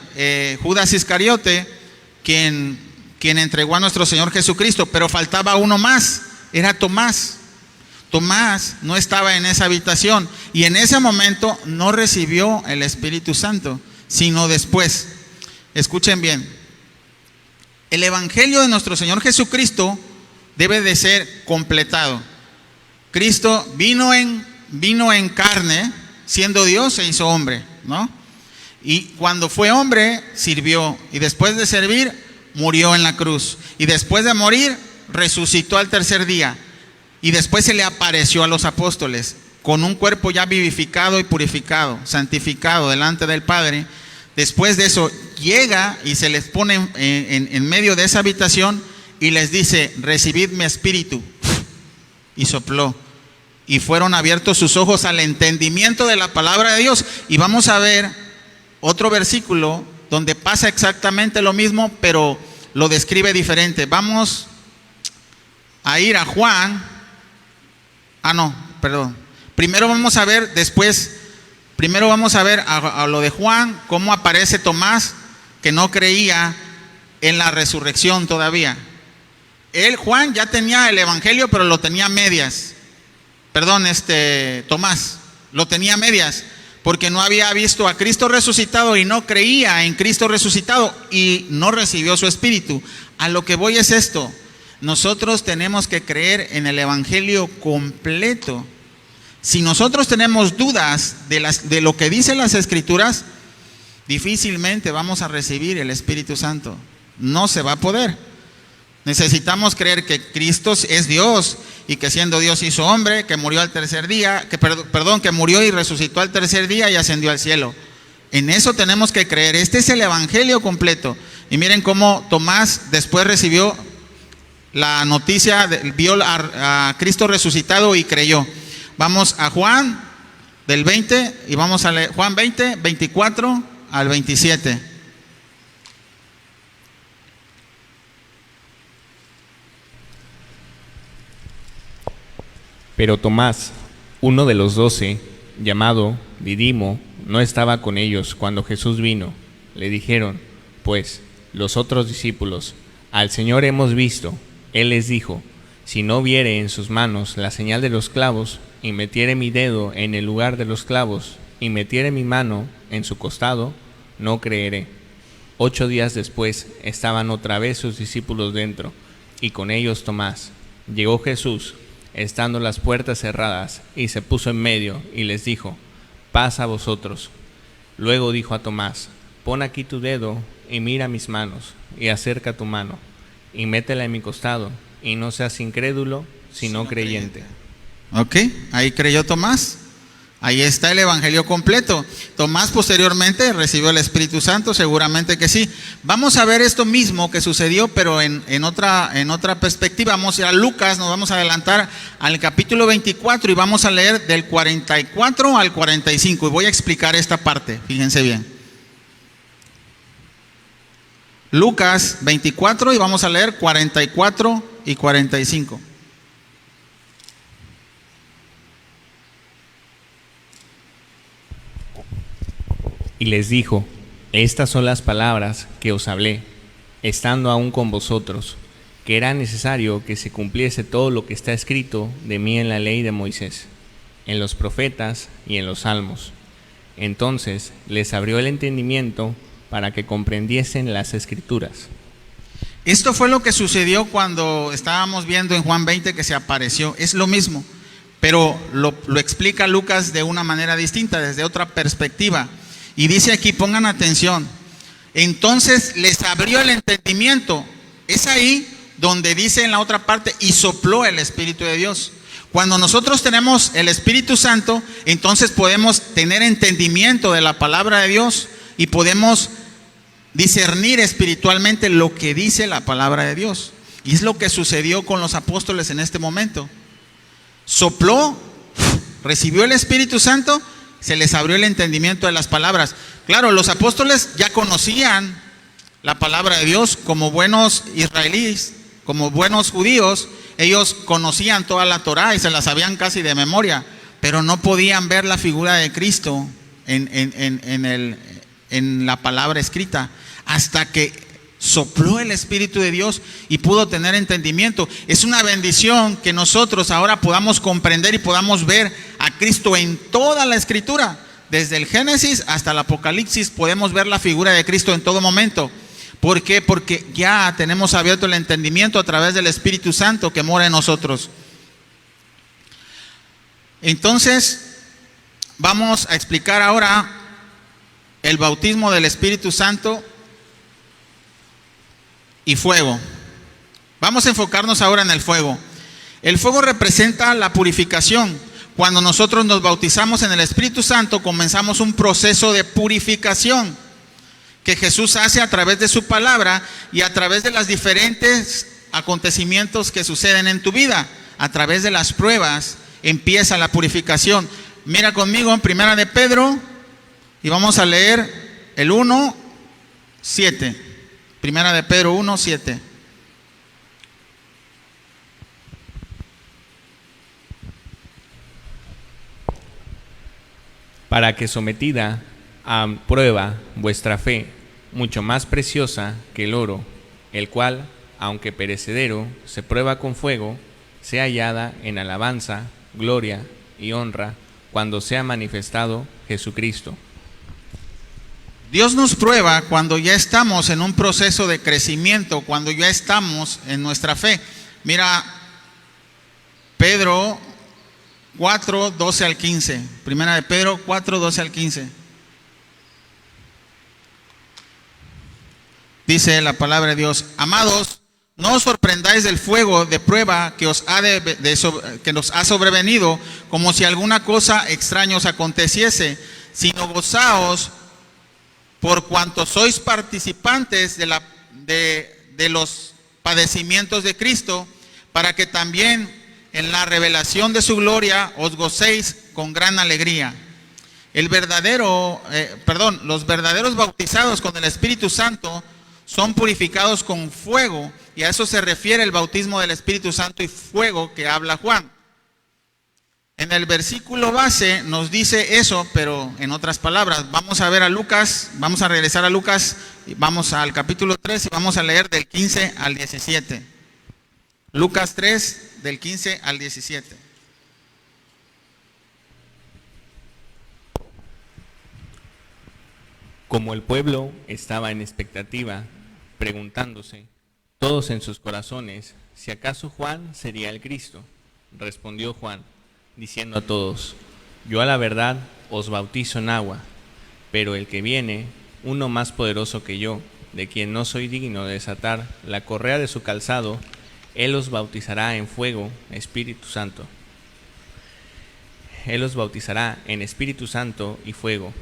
Judas Iscariote, quien entregó a nuestro Señor Jesucristo, pero faltaba uno más, era Tomás. Tomás no estaba en esa habitación y en ese momento no recibió el Espíritu Santo, sino después. Escuchen bien, el Evangelio de nuestro Señor Jesucristo debe de ser completado. Cristo vino en carne, siendo Dios se hizo hombre, ¿no? Y cuando fue hombre, sirvió, y después de servir, murió en la cruz, y después de morir, resucitó al tercer día. Y después se le apareció a los apóstoles con un cuerpo ya vivificado y purificado, santificado delante del Padre. Después de eso llega y se les pone en medio de esa habitación y les dice, recibid mi espíritu. Y sopló. Y fueron abiertos sus ojos al entendimiento de la palabra de Dios. Y vamos a ver otro versículo donde pasa exactamente lo mismo, pero lo describe diferente. Vamos a ir a Juan. Primero vamos a ver a lo de Juan, cómo aparece Tomás, que no creía en la resurrección todavía. Juan ya tenía el evangelio, pero lo tenía a medias. Tomás lo tenía a medias, porque no había visto a Cristo resucitado y no creía en Cristo resucitado y no recibió su espíritu. A lo que voy es esto. nosotros tenemos que creer en el Evangelio completo. Si nosotros tenemos dudas de lo que dicen las Escrituras, difícilmente vamos a recibir el Espíritu Santo. No se va a poder. Necesitamos creer que Cristo es Dios y que siendo Dios hizo hombre, que murió al tercer día, que murió y resucitó al tercer día y ascendió al cielo. En eso tenemos que creer. Este es el Evangelio completo. Y miren cómo Tomás después recibió la noticia, vio a Cristo resucitado y creyó. Vamos a Juan del 20 y vamos a leer Juan 20, 24 al 27. Pero Tomás, uno de los 12, llamado Didimo, no estaba con ellos cuando Jesús vino. Le dijeron, pues, los otros discípulos, al Señor hemos visto. Él les dijo, si no viere en sus manos la señal de los clavos, y metiere mi dedo en el lugar de los clavos, y metiere mi mano en su costado, no creeré. 8 días después estaban otra vez sus discípulos dentro, y con ellos Tomás. Llegó Jesús, estando las puertas cerradas, y se puso en medio, y les dijo, paz a vosotros. Luego dijo a Tomás, pon aquí tu dedo, y mira mis manos, y acerca tu mano, y métela en mi costado, y no seas incrédulo, sino creyente. Ok, ahí creyó Tomás. Ahí está el Evangelio completo. Tomás posteriormente recibió el Espíritu Santo, seguramente que sí. Vamos a ver esto mismo que sucedió, pero en otra perspectiva. Vamos a ir a Lucas, nos vamos a adelantar al capítulo 24 y vamos a leer del 44 al 45. Y voy a explicar esta parte, fíjense bien. Lucas 24 y vamos a leer 44 y 45. Y les dijo, estas son las palabras que os hablé, estando aún con vosotros, que era necesario que se cumpliese todo lo que está escrito de mí en la ley de Moisés, en los profetas y en los salmos. Entonces les abrió el entendimiento para que comprendiesen las Escrituras. Esto fue lo que sucedió cuando estábamos viendo en Juan 20 que se apareció. Es lo mismo, pero lo explica Lucas de una manera distinta, desde otra perspectiva. Y dice aquí, pongan atención, entonces les abrió el entendimiento. Es ahí donde dice en la otra parte, y sopló el Espíritu de Dios. Cuando nosotros tenemos el Espíritu Santo, entonces podemos tener entendimiento de la palabra de Dios y podemos discernir espiritualmente lo que dice la palabra de Dios. Y es lo que sucedió con los apóstoles en este momento. Sopló, recibió el Espíritu Santo, se les abrió el entendimiento de las palabras. Claro, los apóstoles ya conocían la palabra de Dios como buenos israelíes, como buenos judíos. Ellos conocían toda la Torá y se la sabían casi de memoria, pero no podían ver la figura de Cristo en la palabra escrita, hasta que sopló el Espíritu de Dios y pudo tener entendimiento. Es una bendición que nosotros ahora podamos comprender y podamos ver a Cristo en toda la Escritura. Desde el Génesis hasta el Apocalipsis podemos ver la figura de Cristo en todo momento. ¿Por qué? Porque ya tenemos abierto el entendimiento a través del Espíritu Santo que mora en nosotros. Entonces, vamos a explicar ahora el bautismo del Espíritu Santo y fuego. Vamos a enfocarnos ahora en el fuego. El fuego representa la purificación. Cuando nosotros nos bautizamos en el Espíritu Santo, comenzamos un proceso de purificación que Jesús hace a través de su palabra y a través de los diferentes acontecimientos que suceden en tu vida. A través de las pruebas empieza la purificación. Mira conmigo en Primera de Pedro y vamos a leer el 1:7. Primera de Pedro 1:7. Para que sometida a prueba vuestra fe, mucho más preciosa que el oro, el cual, aunque perecedero, se prueba con fuego, sea hallada en alabanza, gloria y honra, cuando sea manifestado Jesucristo. Dios nos prueba cuando ya estamos en un proceso de crecimiento, cuando ya estamos en nuestra fe. Mira, Pedro 4, 12 al 15. Primera de Pedro 4, 12 al 15. Dice la palabra de Dios: amados, no os sorprendáis del fuego de prueba que que nos ha sobrevenido, como si alguna cosa extraña os aconteciese, sino gozaos por cuanto sois participantes de los padecimientos de Cristo, para que también en la revelación de su gloria os gocéis con gran alegría. Los verdaderos bautizados con el Espíritu Santo son purificados con fuego, y a eso se refiere el bautismo del Espíritu Santo y fuego que habla Juan. En el versículo base nos dice eso, pero en otras palabras. Vamos a ver a Lucas, vamos a regresar a Lucas, vamos al capítulo 3 y vamos a leer del 15 al 17. Lucas 3, del 15 al 17. Como el pueblo estaba en expectativa, preguntándose, todos en sus corazones, si acaso Juan sería el Cristo, respondió Juan, diciendo a todos: yo a la verdad os bautizo en agua, pero el que viene, uno más poderoso que yo, de quien no soy digno de desatar la correa de su calzado, él os bautizará en fuego, Espíritu Santo. Él os bautizará en Espíritu Santo y fuego.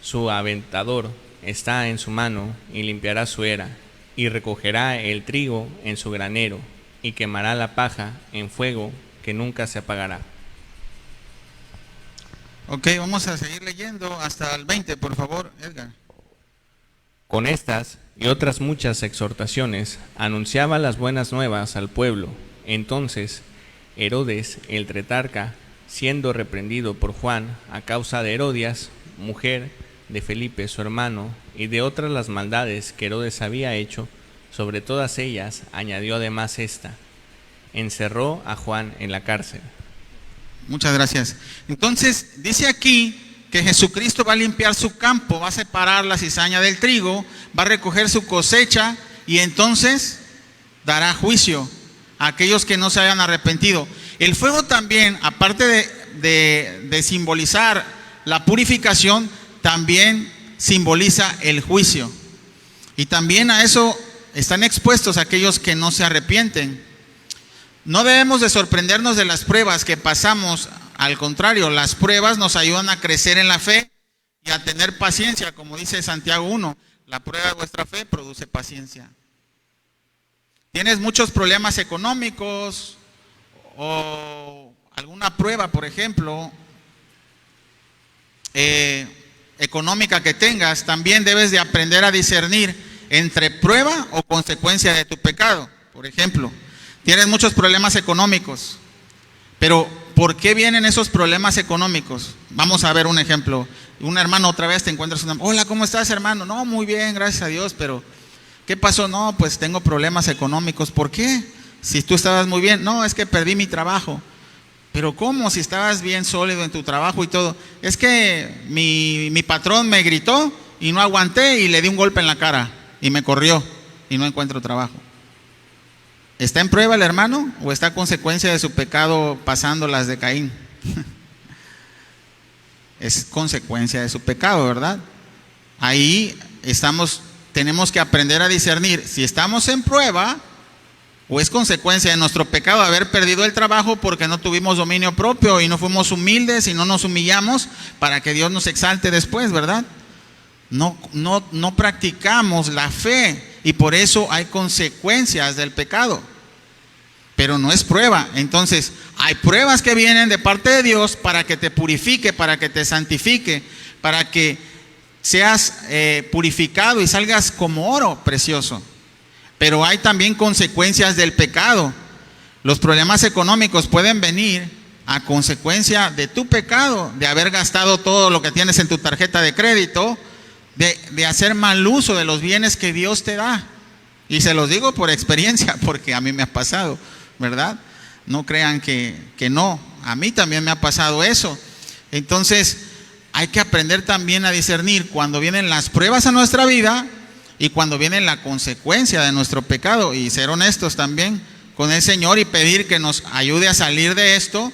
Su aventador está en su mano y limpiará su era, y recogerá el trigo en su granero, y quemará la paja en fuego que nunca se apagará. Ok, vamos a seguir leyendo hasta el 20, por favor, Edgar. Con estas y otras muchas exhortaciones anunciaba las buenas nuevas al pueblo. Entonces Herodes el tetrarca, siendo reprendido por Juan a causa de Herodias, mujer de Felipe su hermano, y de otras las maldades que Herodes había hecho, sobre todas ellas añadió además esta: encerró a Juan en la cárcel. Muchas gracias. Entonces, dice aquí que Jesucristo va a limpiar su campo, va a separar la cizaña del trigo, va a recoger su cosecha y entonces dará juicio a aquellos que no se hayan arrepentido. El fuego también, aparte de simbolizar la purificación, también simboliza el juicio. Y también a eso están expuestos aquellos que no se arrepienten. No debemos de sorprendernos de las pruebas que pasamos. Al contrario, las pruebas nos ayudan a crecer en la fe y a tener paciencia, como dice Santiago 1, la prueba de vuestra fe produce paciencia. Tienes muchos problemas económicos o alguna prueba, por ejemplo, económica que tengas, también debes de aprender a discernir entre prueba o consecuencia de tu pecado. Por ejemplo, tienes muchos problemas económicos, pero ¿por qué vienen esos problemas económicos? Vamos a ver un ejemplo. Un hermano, otra vez te encuentras hola, ¿cómo estás, hermano? No, muy bien, gracias a Dios, pero ¿qué pasó? No, pues tengo problemas económicos. ¿Por qué? Si tú estabas muy bien. No, es que perdí mi trabajo. Pero ¿cómo? Si estabas bien sólido en tu trabajo y todo. Es que mi patrón me gritó y no aguanté y le di un golpe en la cara y me corrió y no encuentro trabajo. ¿Está en prueba el hermano o está a consecuencia de su pecado pasando las de Caín? Es consecuencia de su pecado, ¿verdad? Ahí tenemos que aprender a discernir si estamos en prueba o es consecuencia de nuestro pecado haber perdido el trabajo porque no tuvimos dominio propio y no fuimos humildes y no nos humillamos para que Dios nos exalte después, ¿verdad? No practicamos la fe y por eso hay consecuencias del pecado, pero no es prueba. Entonces hay pruebas que vienen de parte de Dios para que te purifique, para que te santifique, para que seas purificado y salgas como oro precioso. Pero hay también consecuencias del pecado. Los problemas económicos pueden venir a consecuencia de tu pecado, de haber gastado todo lo que tienes en tu tarjeta de crédito, de hacer mal uso de los bienes que Dios te da. Y se los digo por experiencia, porque a mí me ha pasado, ¿verdad? No crean que no, a mí también me ha pasado eso. Entonces hay que aprender también a discernir cuando vienen las pruebas a nuestra vida y cuando viene la consecuencia de nuestro pecado, y ser honestos también con el Señor y pedir que nos ayude a salir de esto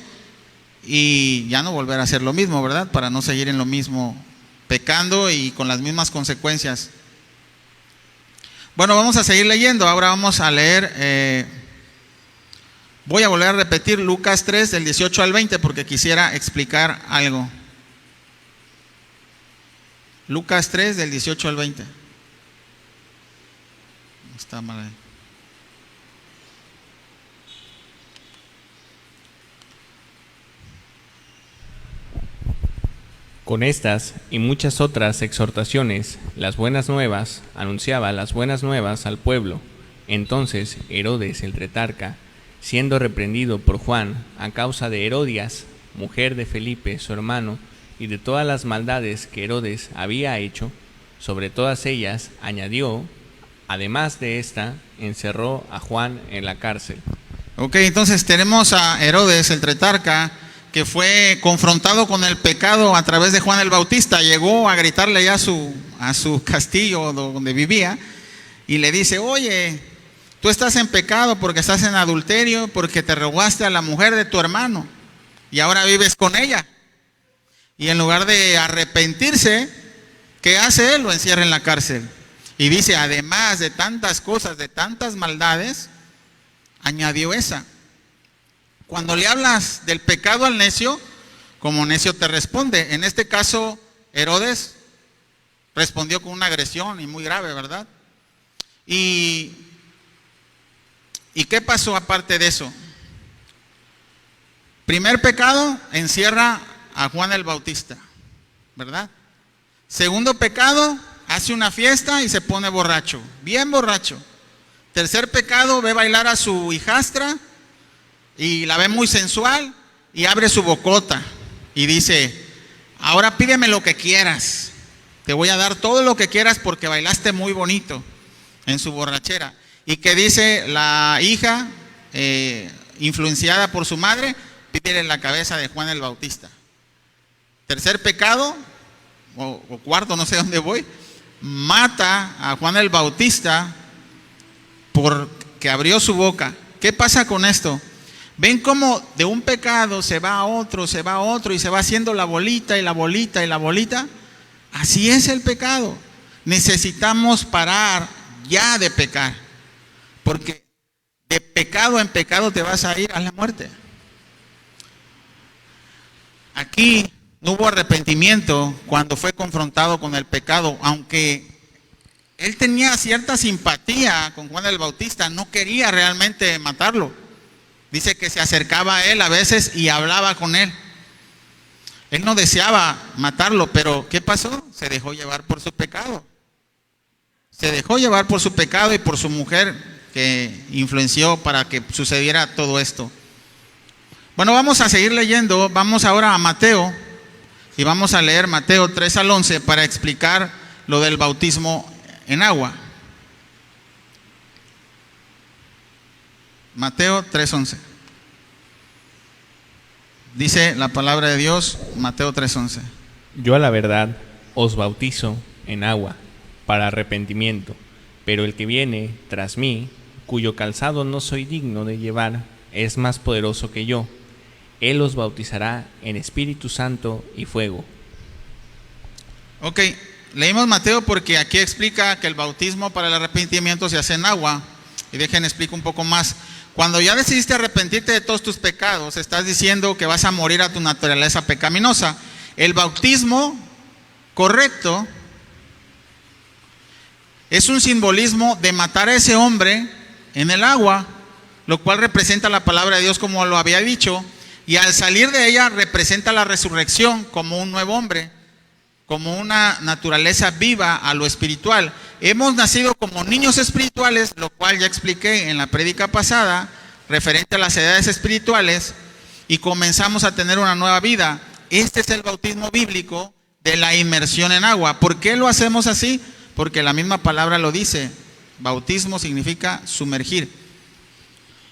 y ya no volver a hacer lo mismo, ¿verdad? Para no seguir en lo mismo, pecando y con las mismas consecuencias. Bueno, vamos a seguir leyendo. Ahora vamos a leer, voy a volver a repetir Lucas 3 del 18 al 20 porque quisiera explicar algo. Lucas 3 del 18 al 20. Está mal ahí. Con estas y muchas otras exhortaciones, anunciaba las buenas nuevas al pueblo. Entonces Herodes el tetrarca, siendo reprendido por Juan a causa de Herodías, mujer de Felipe su hermano, y de todas las maldades que Herodes había hecho, sobre todas ellas añadió, además de esta, encerró a Juan en la cárcel. Ok, entonces tenemos a Herodes el tetrarca, que fue confrontado con el pecado a través de Juan el Bautista. Llegó a gritarle ya a su castillo donde vivía y le dice: oye, tú estás en pecado porque estás en adulterio, porque te robaste a la mujer de tu hermano y ahora vives con ella. Y en lugar de arrepentirse, ¿qué hace él? Lo encierra en la cárcel. Y dice, además de tantas cosas, de tantas maldades, añadió esa. Cuando le hablas del pecado al necio, como necio te responde. En este caso, Herodes respondió con una agresión y muy grave, ¿verdad? ¿Y qué pasó aparte de eso? Primer pecado, encierra a Juan el Bautista, ¿verdad? Segundo pecado, hace una fiesta y se pone borracho, bien borracho. Tercer pecado, ve bailar a su hijastra y la ve muy sensual y abre su bocota y dice: ahora pídeme lo que quieras, te voy a dar todo lo que quieras porque bailaste muy bonito, en su borrachera. Y que dice la hija, influenciada por su madre, pídele la cabeza de Juan el Bautista. Tercer pecado, o cuarto, no sé dónde voy, mata a Juan el Bautista porque abrió su boca. ¿Qué pasa con esto? ¿Ven cómo de un pecado se va a otro y se va haciendo la bolita y la bolita y la bolita? Así es el pecado. Necesitamos parar ya de pecar, porque de pecado en pecado te vas a ir a la muerte. Aquí no hubo arrepentimiento cuando fue confrontado con el pecado, aunque él tenía cierta simpatía con Juan el Bautista, no quería realmente matarlo. Dice que se acercaba a él a veces y hablaba con él. Él no deseaba matarlo, pero ¿qué pasó? Se dejó llevar por su pecado. Se dejó llevar por su pecado y por su mujer que influenció para que sucediera todo esto. Bueno, vamos a seguir leyendo. Vamos ahora a Mateo y vamos a leer Mateo 3 al 11 para explicar lo del bautismo en agua. Mateo 3:11. Dice la palabra de Dios, Mateo 3:11. Yo a la verdad os bautizo en agua para arrepentimiento, pero el que viene tras mí, cuyo calzado no soy digno de llevar, es más poderoso que yo. Él os bautizará en Espíritu Santo y fuego. Ok, leímos Mateo porque aquí explica que el bautismo para el arrepentimiento se hace en agua. Y dejen explico un poco más. Cuando ya decidiste arrepentirte de todos tus pecados, estás diciendo que vas a morir a tu naturaleza pecaminosa. El bautismo correcto es un simbolismo de matar a ese hombre en el agua, lo cual representa la palabra de Dios como lo había dicho, y al salir de ella representa la resurrección como un nuevo hombre, como una naturaleza viva a lo espiritual. Hemos nacido como niños espirituales, lo cual ya expliqué en la prédica pasada, referente a las edades espirituales, y comenzamos a tener una nueva vida. Este es el bautismo bíblico de la inmersión en agua. ¿Por qué lo hacemos así? Porque la misma palabra lo dice. Bautismo significa sumergir.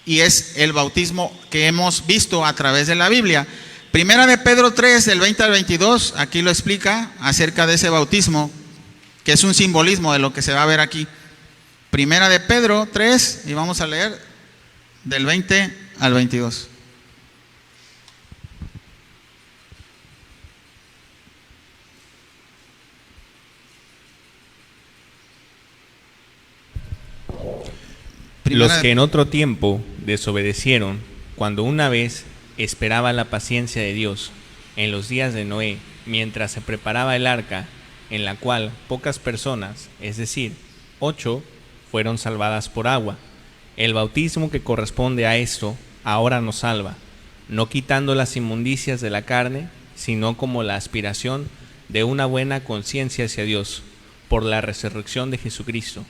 Y es el bautismo que hemos visto a través de la Biblia. Primera de Pedro 3, del 20 al 22, aquí lo explica acerca de ese bautismo, que es un simbolismo de lo que se va a ver aquí. Primera de Pedro 3, y vamos a leer del 20 al 22. Los que en otro tiempo desobedecieron, cuando una vez esperaban la paciencia de Dios, en los días de Noé, mientras se preparaba el arca, en la cual pocas personas, es decir, 8, fueron salvadas por agua. El bautismo que corresponde a esto ahora nos salva, no quitando las inmundicias de la carne, sino como la aspiración de una buena conciencia hacia Dios, por la resurrección de Jesucristo,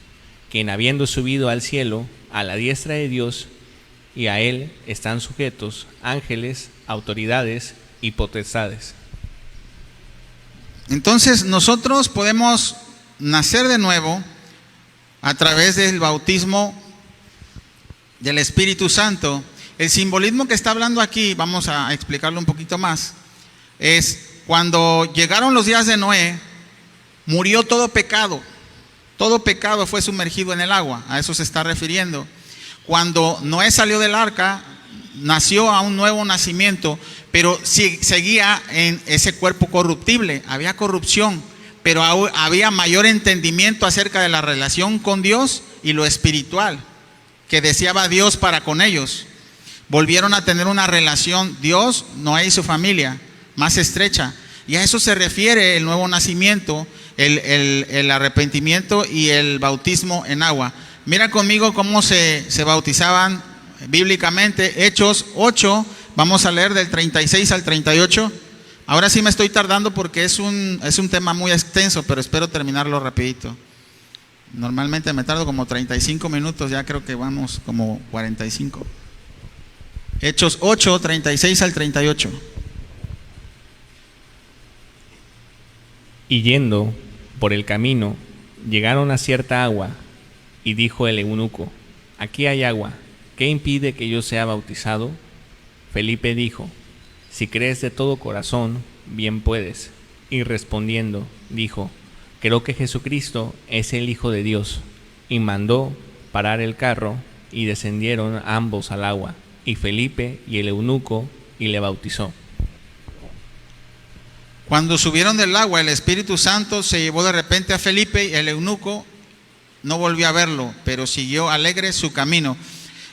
quien habiendo subido al cielo, a la diestra de Dios, y a él están sujetos ángeles, autoridades y potestades. Entonces nosotros podemos nacer de nuevo a través del bautismo del Espíritu Santo. El simbolismo que está hablando aquí, vamos a explicarlo un poquito más, es cuando llegaron los días de Noé, murió todo pecado. Todo pecado fue sumergido en el agua, a eso se está refiriendo. Cuando Noé salió del arca, nació a un nuevo nacimiento, pero seguía en ese cuerpo corruptible, había corrupción, pero había mayor entendimiento acerca de la relación con Dios y lo espiritual que deseaba Dios para con ellos. Volvieron a tener una relación, Dios, Noé y su familia, más estrecha. Y a eso se refiere el nuevo nacimiento, el arrepentimiento y el bautismo en agua. Mira conmigo cómo se bautizaban bíblicamente. Hechos 8, vamos a leer del 36 al 38. Ahora sí me estoy tardando porque es un tema muy extenso, pero espero terminarlo rapidito. Normalmente me tardo como 35 minutos, ya creo que vamos como 45. Hechos 8, 36 al 38. Y yendo por el camino, llegaron a cierta agua, y dijo el eunuco: aquí hay agua, ¿qué impide que yo sea bautizado? Felipe dijo: si crees de todo corazón, bien puedes. Y respondiendo, dijo: creo que Jesucristo es el Hijo de Dios. Y mandó parar el carro, y descendieron ambos al agua, y Felipe y el eunuco, y le bautizó. Cuando subieron del agua, el Espíritu Santo se llevó de repente a Felipe, y el eunuco no volvió a verlo, pero siguió alegre su camino.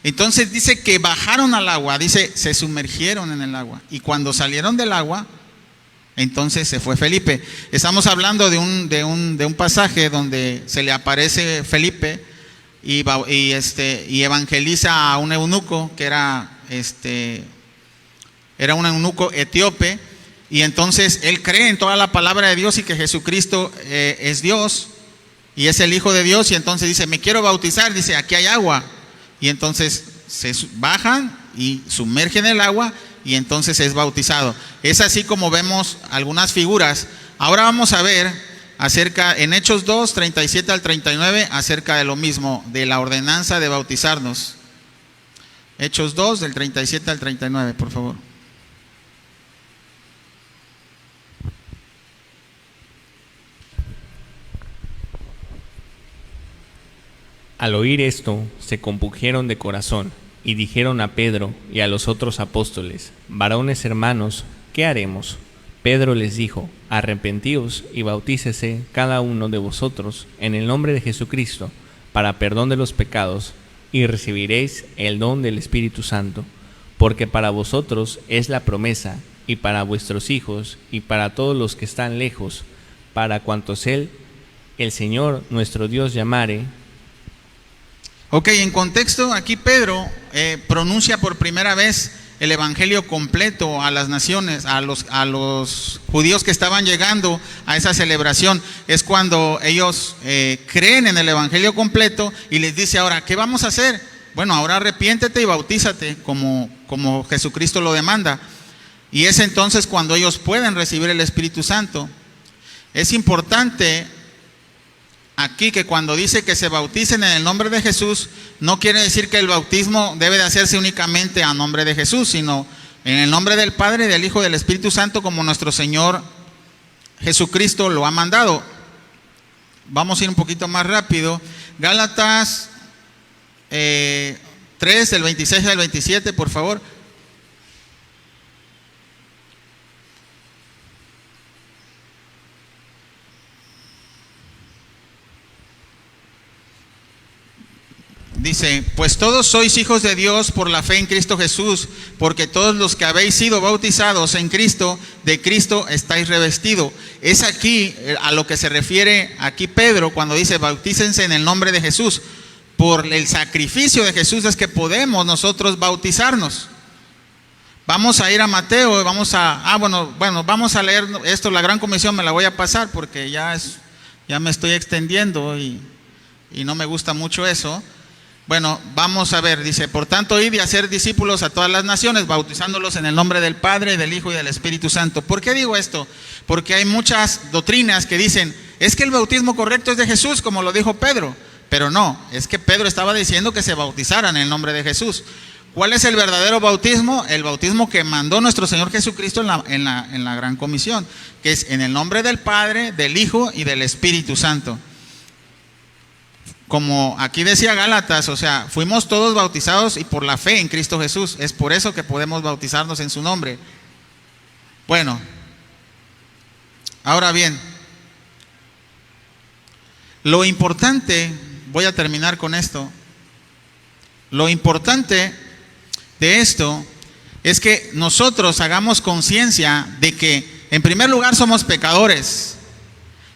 Entonces dice que bajaron al agua, dice, se sumergieron en el agua. Y cuando salieron del agua, entonces se fue Felipe. Estamos hablando de un pasaje donde se le aparece Felipe y evangeliza a un eunuco que era un eunuco etíope. Y entonces él cree en toda la palabra de Dios y que Jesucristo es Dios y es el Hijo de Dios. Y entonces dice, me quiero bautizar, dice, aquí hay agua. Y entonces se bajan y sumergen el agua y entonces es bautizado. Es así como vemos algunas figuras. Ahora vamos a ver en Hechos 2, 37 al 39, acerca de lo mismo, de la ordenanza de bautizarnos. Hechos 2, del 37 al 39, por favor. Al oír esto, se compungieron de corazón, y dijeron a Pedro y a los otros apóstoles: varones hermanos, ¿qué haremos? Pedro les dijo: arrepentíos y bautícese cada uno de vosotros en el nombre de Jesucristo para perdón de los pecados, y recibiréis el don del Espíritu Santo, porque para vosotros es la promesa, y para vuestros hijos, y para todos los que están lejos, para cuantos el Señor nuestro Dios llamare. Ok, en contexto, aquí Pedro pronuncia por primera vez el evangelio completo a las naciones, a los judíos que estaban llegando a esa celebración. Es cuando ellos creen en el evangelio completo y les dice: ahora, ¿qué vamos a hacer? Bueno, ahora arrepiéntete y bautízate como Jesucristo lo demanda. Y es entonces cuando ellos pueden recibir el Espíritu Santo. Es importante aquí que cuando dice que se bauticen en el nombre de Jesús, no quiere decir que el bautismo debe de hacerse únicamente a nombre de Jesús, sino en el nombre del Padre, del Hijo y del Espíritu Santo, como nuestro Señor Jesucristo lo ha mandado. Vamos a ir un poquito más rápido. Gálatas 3, del 26 al 27, por favor. Dice, pues todos sois hijos de Dios por la fe en Cristo Jesús, porque todos los que habéis sido bautizados en Cristo, de Cristo estáis revestidos. Es aquí a lo que se refiere aquí Pedro cuando dice, bautícense en el nombre de Jesús. Por el sacrificio de Jesús es que podemos nosotros bautizarnos. Vamos a ir a Mateo, vamos a leer esto, la Gran Comisión me la voy a pasar porque ya me estoy extendiendo y no me gusta mucho eso. Bueno, vamos a ver, dice, por tanto, id y hacer discípulos a todas las naciones, bautizándolos en el nombre del Padre, del Hijo y del Espíritu Santo. ¿Por qué digo esto? Porque hay muchas doctrinas que dicen, es que el bautismo correcto es de Jesús, como lo dijo Pedro. Pero no, es que Pedro estaba diciendo que se bautizaran en el nombre de Jesús. ¿Cuál es el verdadero bautismo? El bautismo que mandó nuestro Señor Jesucristo en la Gran Comisión, que es en el nombre del Padre, del Hijo y del Espíritu Santo. Como aquí decía Gálatas, o sea, fuimos todos bautizados y por la fe en Cristo Jesús. Es por eso que podemos bautizarnos en su nombre. Bueno, ahora bien, lo importante, voy a terminar con esto. Lo importante de esto es que nosotros hagamos conciencia de que, en primer lugar, somos pecadores.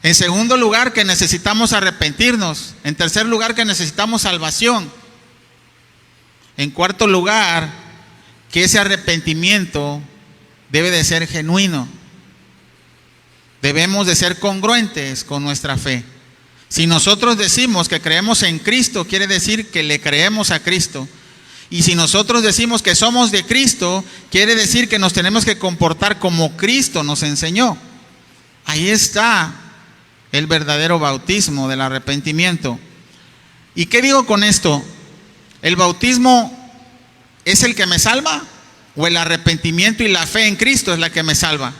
En segundo lugar, que necesitamos arrepentirnos. En tercer lugar, que necesitamos salvación. En cuarto lugar, que ese arrepentimiento debe de ser genuino. Debemos de ser congruentes con nuestra fe. Si nosotros decimos que creemos en Cristo, quiere decir que le creemos a Cristo. Y si nosotros decimos que somos de Cristo, quiere decir que nos tenemos que comportar como Cristo nos enseñó. Ahí está el verdadero bautismo del arrepentimiento. ¿Y qué digo con esto? ¿El bautismo es el que me salva? ¿O el arrepentimiento y la fe en Cristo es la que me salva?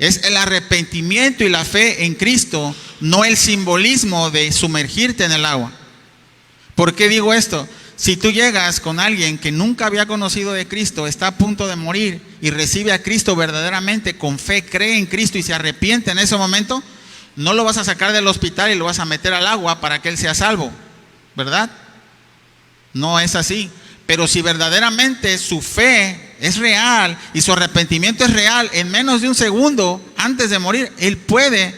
Es el arrepentimiento y la fe en Cristo, no el simbolismo de sumergirte en el agua. ¿Por qué digo esto? Si tú llegas con alguien que nunca había conocido de Cristo, está a punto de morir y recibe a Cristo verdaderamente con fe, cree en Cristo y se arrepiente en ese momento, no lo vas a sacar del hospital y lo vas a meter al agua para que él sea salvo, ¿verdad? No es así. Pero si verdaderamente su fe es real y su arrepentimiento es real, en menos de un segundo antes de morir, él puede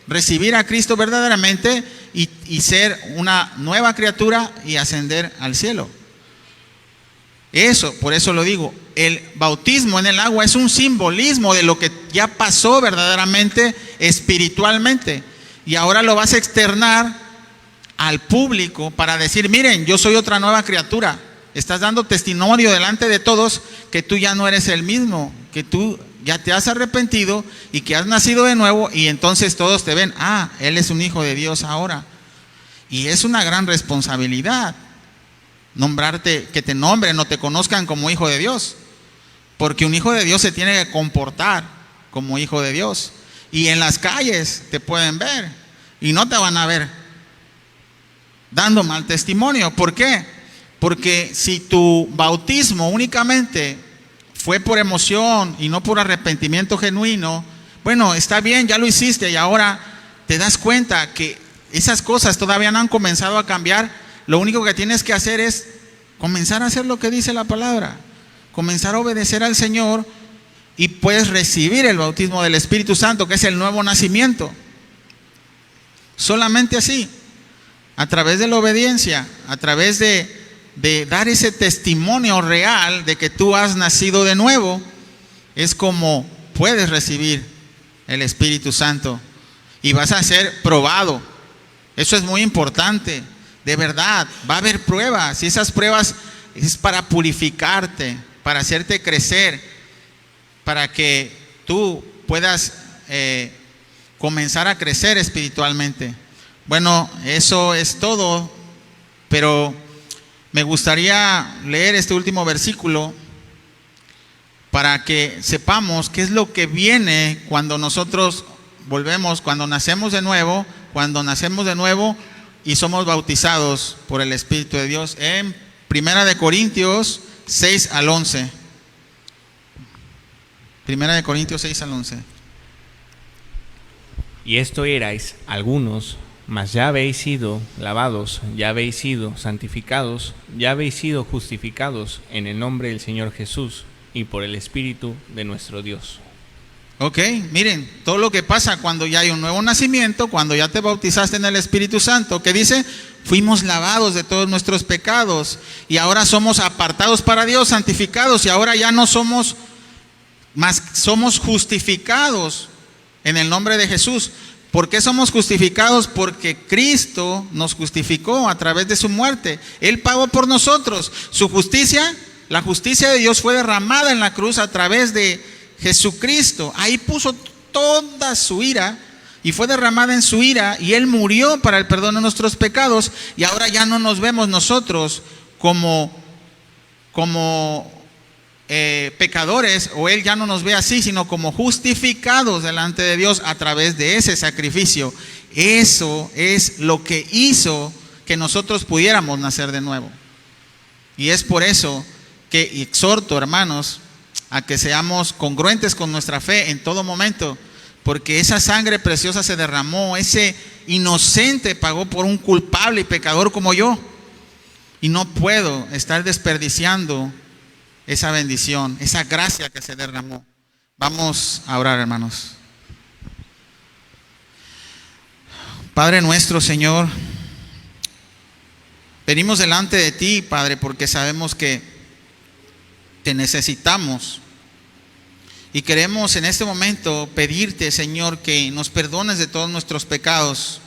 recibir a Cristo verdaderamente y ser una nueva criatura y ascender al cielo. Eso, por eso lo digo, el bautismo en el agua es un simbolismo de lo que ya pasó verdaderamente espiritualmente. Y ahora lo vas a externar al público para decir, miren, yo soy otra nueva criatura. Estás dando testimonio delante de todos que tú ya no eres el mismo, que tú ya te has arrepentido y que has nacido de nuevo, y entonces todos te ven, él es un hijo de Dios ahora. Y es una gran responsabilidad nombrarte, que te nombren o te conozcan como hijo de Dios, porque un hijo de Dios se tiene que comportar como hijo de Dios. Y en las calles te pueden ver y no te van a ver dando mal testimonio. ¿Por qué? Porque si tu bautismo únicamente fue por emoción y no por arrepentimiento genuino, bueno, está bien, ya lo hiciste y ahora te das cuenta que esas cosas todavía no han comenzado a cambiar. Lo único que tienes que hacer es comenzar a hacer lo que dice la palabra, comenzar a obedecer al Señor, y puedes recibir el bautismo del Espíritu Santo, que es el nuevo nacimiento. Solamente así, a través de la obediencia, a través de dar ese testimonio real de que tú has nacido de nuevo, es como puedes recibir el Espíritu Santo y vas a ser probado. Eso es muy importante. De verdad, va a haber pruebas, y esas pruebas es para purificarte, para hacerte crecer, para que tú puedas comenzar a crecer espiritualmente. Bueno, eso es todo, pero me gustaría leer este último versículo para que sepamos qué es lo que viene cuando nosotros volvemos, cuando nacemos de nuevo y somos bautizados por el Espíritu de Dios, en Primera de Corintios 6 al 11. Primera de Corintios 6 al 11. Y esto erais algunos, mas ya habéis sido lavados, ya habéis sido santificados, ya habéis sido justificados en el nombre del Señor Jesús y por el Espíritu de nuestro Dios. Ok, miren, todo lo que pasa cuando ya hay un nuevo nacimiento, cuando ya te bautizaste en el Espíritu Santo, que dice, fuimos lavados de todos nuestros pecados y ahora somos apartados para Dios, santificados, y ahora ya no somos más, somos justificados en el nombre de Jesús. ¿Por qué somos justificados? Porque Cristo nos justificó a través de su muerte. Él pagó por nosotros. Su justicia, la justicia de Dios fue derramada en la cruz a través de Jesucristo. Ahí puso toda su ira y fue derramada en su ira, y Él murió para el perdón de nuestros pecados, y ahora ya no nos vemos nosotros como pecadores, o Él ya no nos ve así, sino como justificados delante de Dios a través de ese sacrificio. Eso es lo que hizo que nosotros pudiéramos nacer de nuevo. Y es por eso que exhorto, hermanos, a que seamos congruentes con nuestra fe en todo momento, porque esa sangre preciosa se derramó, ese inocente pagó por un culpable y pecador como yo, y no puedo estar desperdiciando esa bendición, esa gracia que se derramó. Vamos a orar, hermanos. Padre nuestro, Señor, venimos delante de ti, Padre, porque sabemos que te necesitamos, y queremos en este momento pedirte, Señor, que nos perdones de todos nuestros pecados,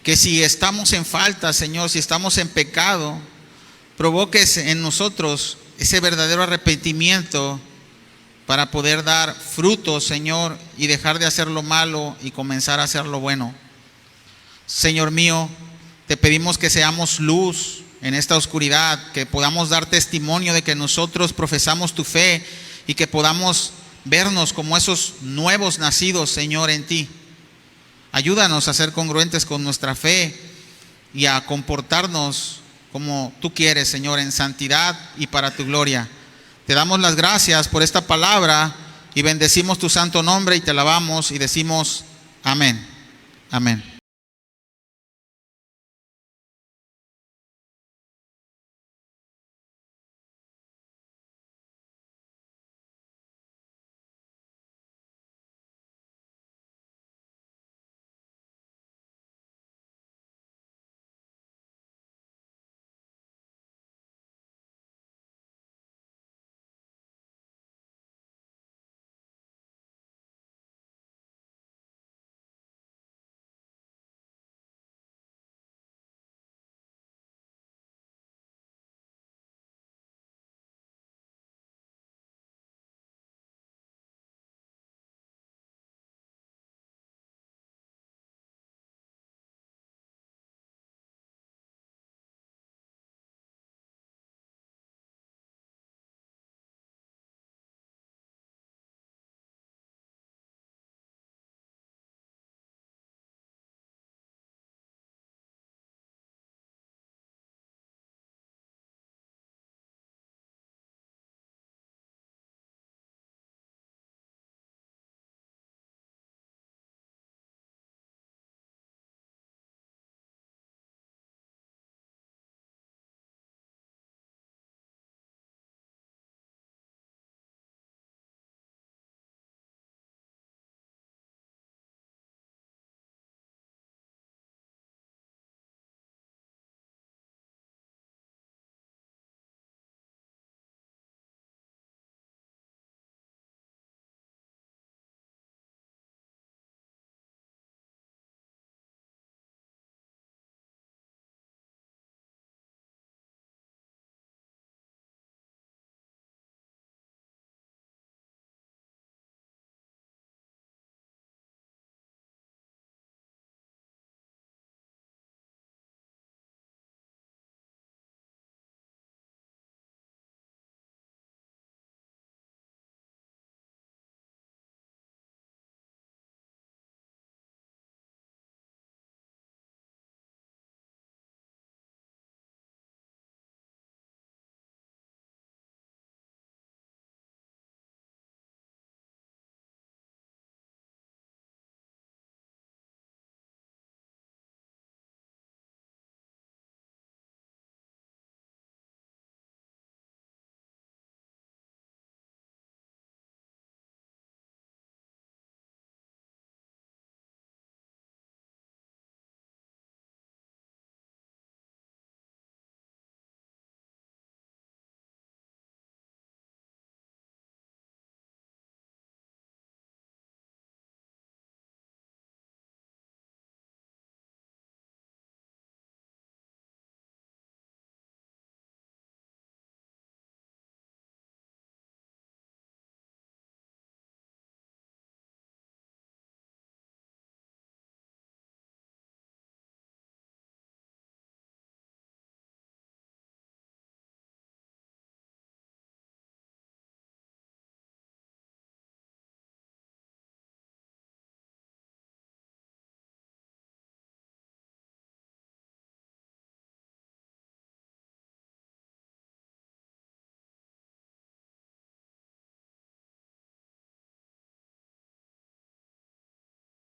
que si estamos en falta, Señor, si estamos en pecado, provoques en nosotros ese verdadero arrepentimiento para poder dar frutos, Señor, y dejar de hacer lo malo y comenzar a hacer lo bueno. Señor mío, te pedimos que seamos luz en esta oscuridad, que podamos dar testimonio de que nosotros profesamos tu fe, y que podamos vernos como esos nuevos nacidos, Señor, en ti. Ayúdanos a ser congruentes con nuestra fe y a comportarnos como tú quieres, Señor, en santidad y para tu gloria. Te damos las gracias por esta palabra y bendecimos tu santo nombre y te alabamos y decimos amén. Amén.